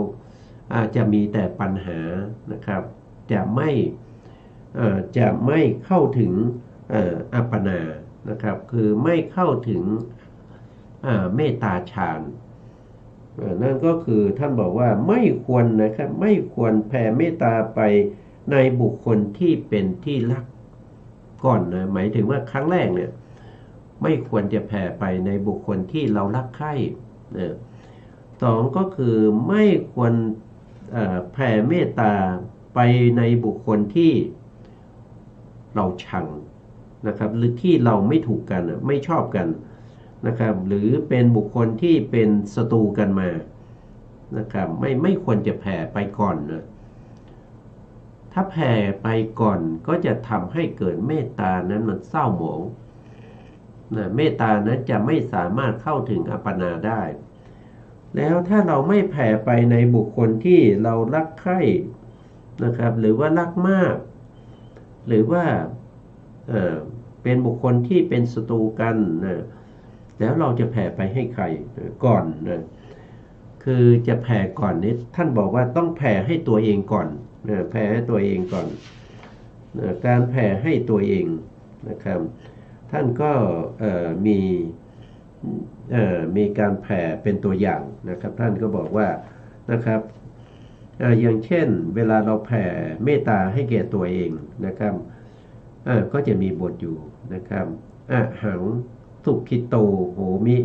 อาจจะมีแต่ปัญหานะครับจะไม่เข้าถึงอัปปนานะครับคือไม่เข้าถึงเมตตาฌานนั่นก็คือท่านบอกว่าไม่ควรนะครับไม่ควรแผ่เมตตาไปในบุคคลที่เป็นที่รักก่อนนะหมายถึงว่าครั้งแรกเนี่ยไม่ควรจะแผ่ไปในบุคคลที่เรารักใคร่สองก็คือไม่ควรแผ่เมตตาไปในบุคคลที่เราชังนะครับหรือที่เราไม่ถูกกันไม่ชอบกันนะครับหรือเป็นบุคคลที่เป็นศัตรูกันมานะครับไม่ควรจะแผ่ไปก่อนนะถ้าแผ่ไปก่อนก็จะทำให้เกิดเมตตานั้นมันเศร้าหมองนะเมตตานั้นจะไม่สามารถเข้าถึงอัปปนาได้แล้วถ้าเราไม่แผ่ไปในบุคคลที่เรารักใคร่นะครับหรือว่ารักมากหรือว่าเป็นบุคคลที่เป็นศัตรูกันนะแล้วเราจะแผ่ไปให้ใครก่อนนะคือจะแผ่ก่อนนี้ท่านบอกว่าต้องแผ่ให้ตัวเองก่อนนะแผ่ให้ตัวเองก่อนนะการแผ่ให้ตัวเองนะครับท่านก็มีการแผ่เป็นตัวอย่างนะครับท่านก็บอกว่านะครับอย่างเช่นเวลาเราแผ่เมตตาให้แก่ตัวเองนะครับก็จะมีบทอยู่นะครับหังสุขิโตโหมิ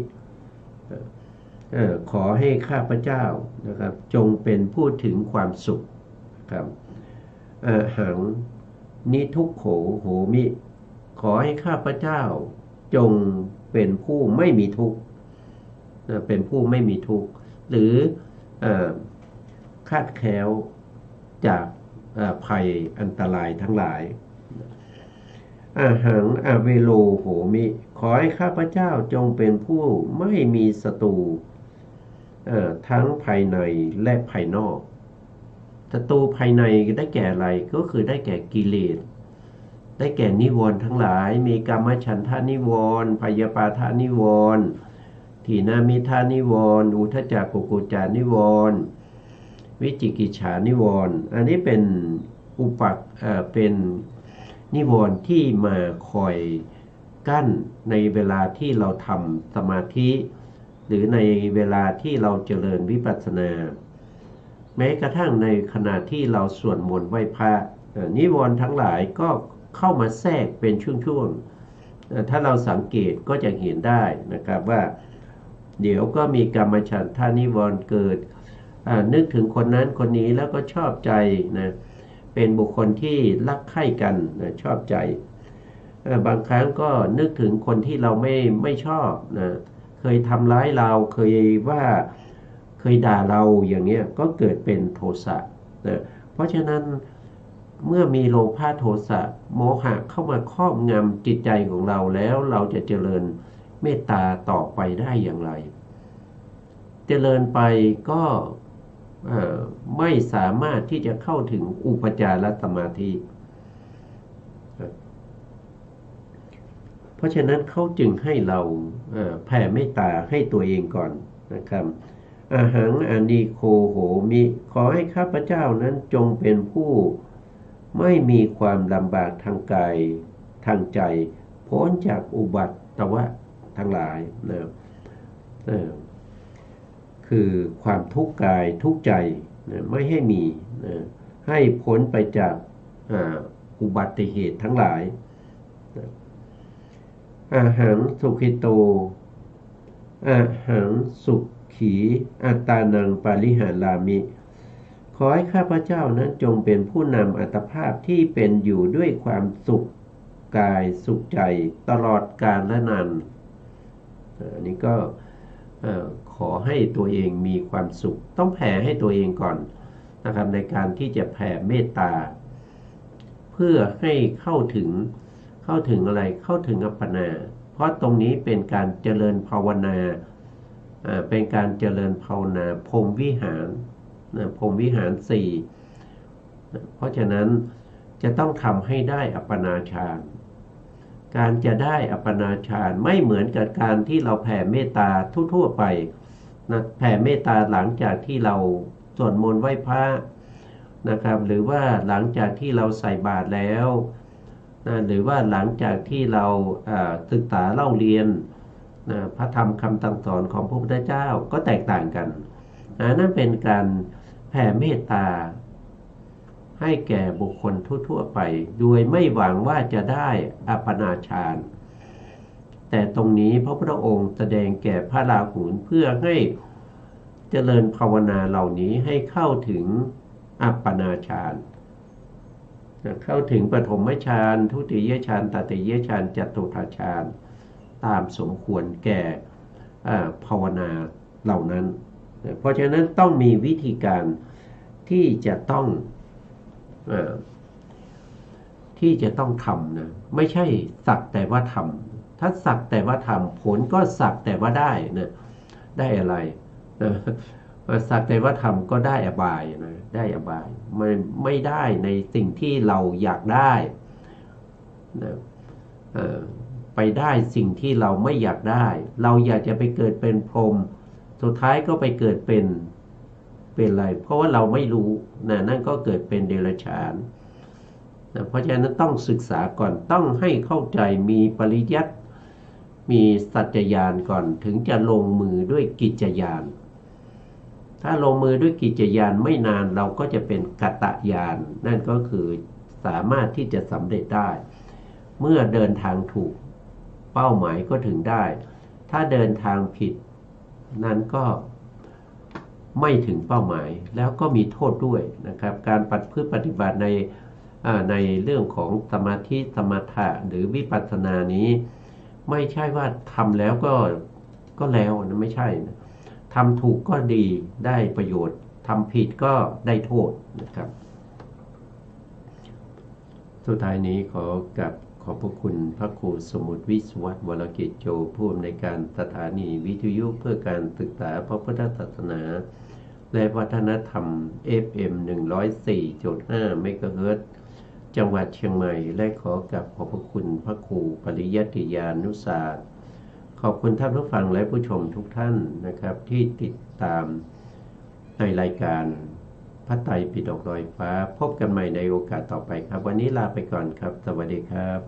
ขอให้ข้าพเจ้านะครับจงเป็นผู้ถึงความสุขครับหังนิทุกโขโหมิขอให้ข้าพเจ้าจงเป็นผู้ไม่มีทุกข์เป็นผู้ไม่มีทุกข์หรือคาดแคล้วจากภัยอันตรายทั้งหลายหังอเวโลโหมิขอให้ข้าพเจ้าจงเป็นผู้ไม่มีศัตรูทั้งภายในและภายนอกศัตรูภายในได้แก่อะไรก็คือได้แก่กิเลสได้แก่นิวรณ์ทั้งหลายมีกามฉันทานิวรณ์พยาปาทานิวรณ์ถีนามิทานิวรณ์อุทธัจจะกุกุจจานิวรณ์วิจิกิจฉานิวรณ์อันนี้เป็นเป็นนิวรณ์ที่มาคอยกั้นในเวลาที่เราทำสมาธิหรือในเวลาที่เราเจริญวิปัสสนาแม้กระทั่งในขณะที่เราสวดมนต์ไหว้พระนิวรณ์ทั้งหลายก็เข้ามาแทรกเป็นช่วงๆถ้าเราสังเกตก็จะเห็นได้นะครับว่าเดี๋ยวก็มีกามฉันทานิวรณ์เกิดนึกถึงคนนั้นคนนี้แล้วก็ชอบใจนะเป็นบุคคลที่รักใคร่กันนะชอบใจบางครั้งก็นึกถึงคนที่เราไม่ชอบนะเคยทำร้ายเราเคยด่าเราอย่างเงี้ยก็เกิดเป็นโทสะนะเพราะฉะนั้นเมื่อมีโลภะโทสะโมหะเข้ามาครอบงำจิตใจของเราแล้วเราจะเจริญเมตตาต่อไปได้อย่างไรเจริญไปก็ไม่สามารถที่จะเข้าถึงอุปจารสมาธิเพราะฉะนั้นเขาจึงให้เราแผ่เมตตาให้ตัวเองก่อนนะครับหังอนิโคโหมิขอให้ข้าพเจ้านั้นจงเป็นผู้ไม่มีความลำบากทางกายทางใจพ้นจากอุบัติวะทั้งหลายนะคือความทุกข์กายทุกข์ใจนะไม่ให้มีนะให้พ้นไปจากอุบัติเหตุทั้งหลายหังสุขิโตหังสุขีอัตตานังปาริหารามิขอให้ข้าพเจ้านั้นจงเป็นผู้นำอัตภาพที่เป็นอยู่ด้วยความสุขกายสุขใจตลอดกาลและนานอันนี้ก็ขอให้ตัวเองมีความสุขต้องแผ่ให้ตัวเองก่อนนะครับในการที่จะแผ่เมตตาเพื่อให้เข้าถึงอะไรเข้าถึงอัปปนาเพราะตรงนี้เป็นการเจริญภาวนาเป็นการเจริญภาวนาพรหมวิหารพรหมวิหาร4เพราะฉะนั้นจะต้องทำให้ได้อัปปนาฌาน การจะได้อัปปนาฌานไม่เหมือนกับการที่เราแผ่เมตตาทั่วๆไปนะแผ่เมตตาหลังจากที่เราสวดมนต์ไหว้พระนะครับหรือว่าหลังจากที่เราใส่บาตรแล้วนะหรือว่าหลังจากที่เราศึกษาเล่าเรียนนะพระธรรมคำสั่งสอนของพระพุทธเจ้าก็แตกต่างกันนั่นเป็นการแผ่เมตตาให้แก่บุคคลทั่วๆไปโดยไม่หวังว่าจะได้อัปปนาฌานแต่ตรงนี้พระพุทธองค์แสดงแก่พระราหุลเพื่อให้เจริญภาวนาเหล่านี้ให้เข้าถึงอัปปนาฌานเข้าถึงปฐมฌานทุติยฌานตติยฌานจตุตถฌานตามสมควรแก่ภาวนาเหล่านั้นเพราะฉะนั้นต้องมีวิธีการที่จะต้องทำนะไม่ใช่สักแต่ว่าทำถ้าสักแต่ว่าทำผลก็สักแต่ว่าได้นะได้อะไรนะสักแต่ว่าทำก็ได้อบายนะได้อบายไม่ได้ในสิ่งที่เราอยากได้นะไปได้สิ่งที่เราไม่อยากได้เราอยากจะไปเกิดเป็นพรหมสุดท้ายก็ไปเกิดเป็นอะไรเพราะว่าเราไม่รู้นะนั่นก็เกิดเป็นเดรัจฉานนะเพราะฉะนั้นต้องศึกษาก่อนต้องให้เข้าใจมีปริยัติมีสัจจญาณก่อนถึงจะลงมือด้วยกิจญาณถ้าลงมือด้วยกิจญาณไม่นานเราก็จะเป็นกตญาณนั่นก็คือสามารถที่จะสำเร็จได้เมื่อเดินทางถูกเป้าหมายก็ถึงได้ถ้าเดินทางผิดนั่นก็ไม่ถึงเป้าหมายแล้วก็มีโทษด้วยนะครับการปฏิบัติในเรื่องของสมาธิสมถะหรือวิปัสสนานี้ไม่ใช่ว่าทำแล้วก็แล้วนะไม่ใช่นะทำถูกก็ดีได้ประโยชน์ทำผิดก็ได้โทษนะครับสุดท้ายนี้ขอบพระคุณพระครูสมุทรวิศวัตรวรกิจโจผู้อำนวยการสถานีวิทยุเพื่อการศึกษาพระพุทธศาสนาและวัฒนธรรม FM 104.5 เมกะเฮิรตซ์จังหวัดเชียงใหม่และขอบพระคุณพระครูปริยัติยานุศาสตร์ขอบคุณท่านผู้ฟังและผู้ชมทุกท่านนะครับที่ติดตามในรายการพระไตรปิฎกลอยฟ้าพบกันใหม่ในโอกาสต่อไปครับวันนี้ลาไปก่อนครับสวัสดีครับ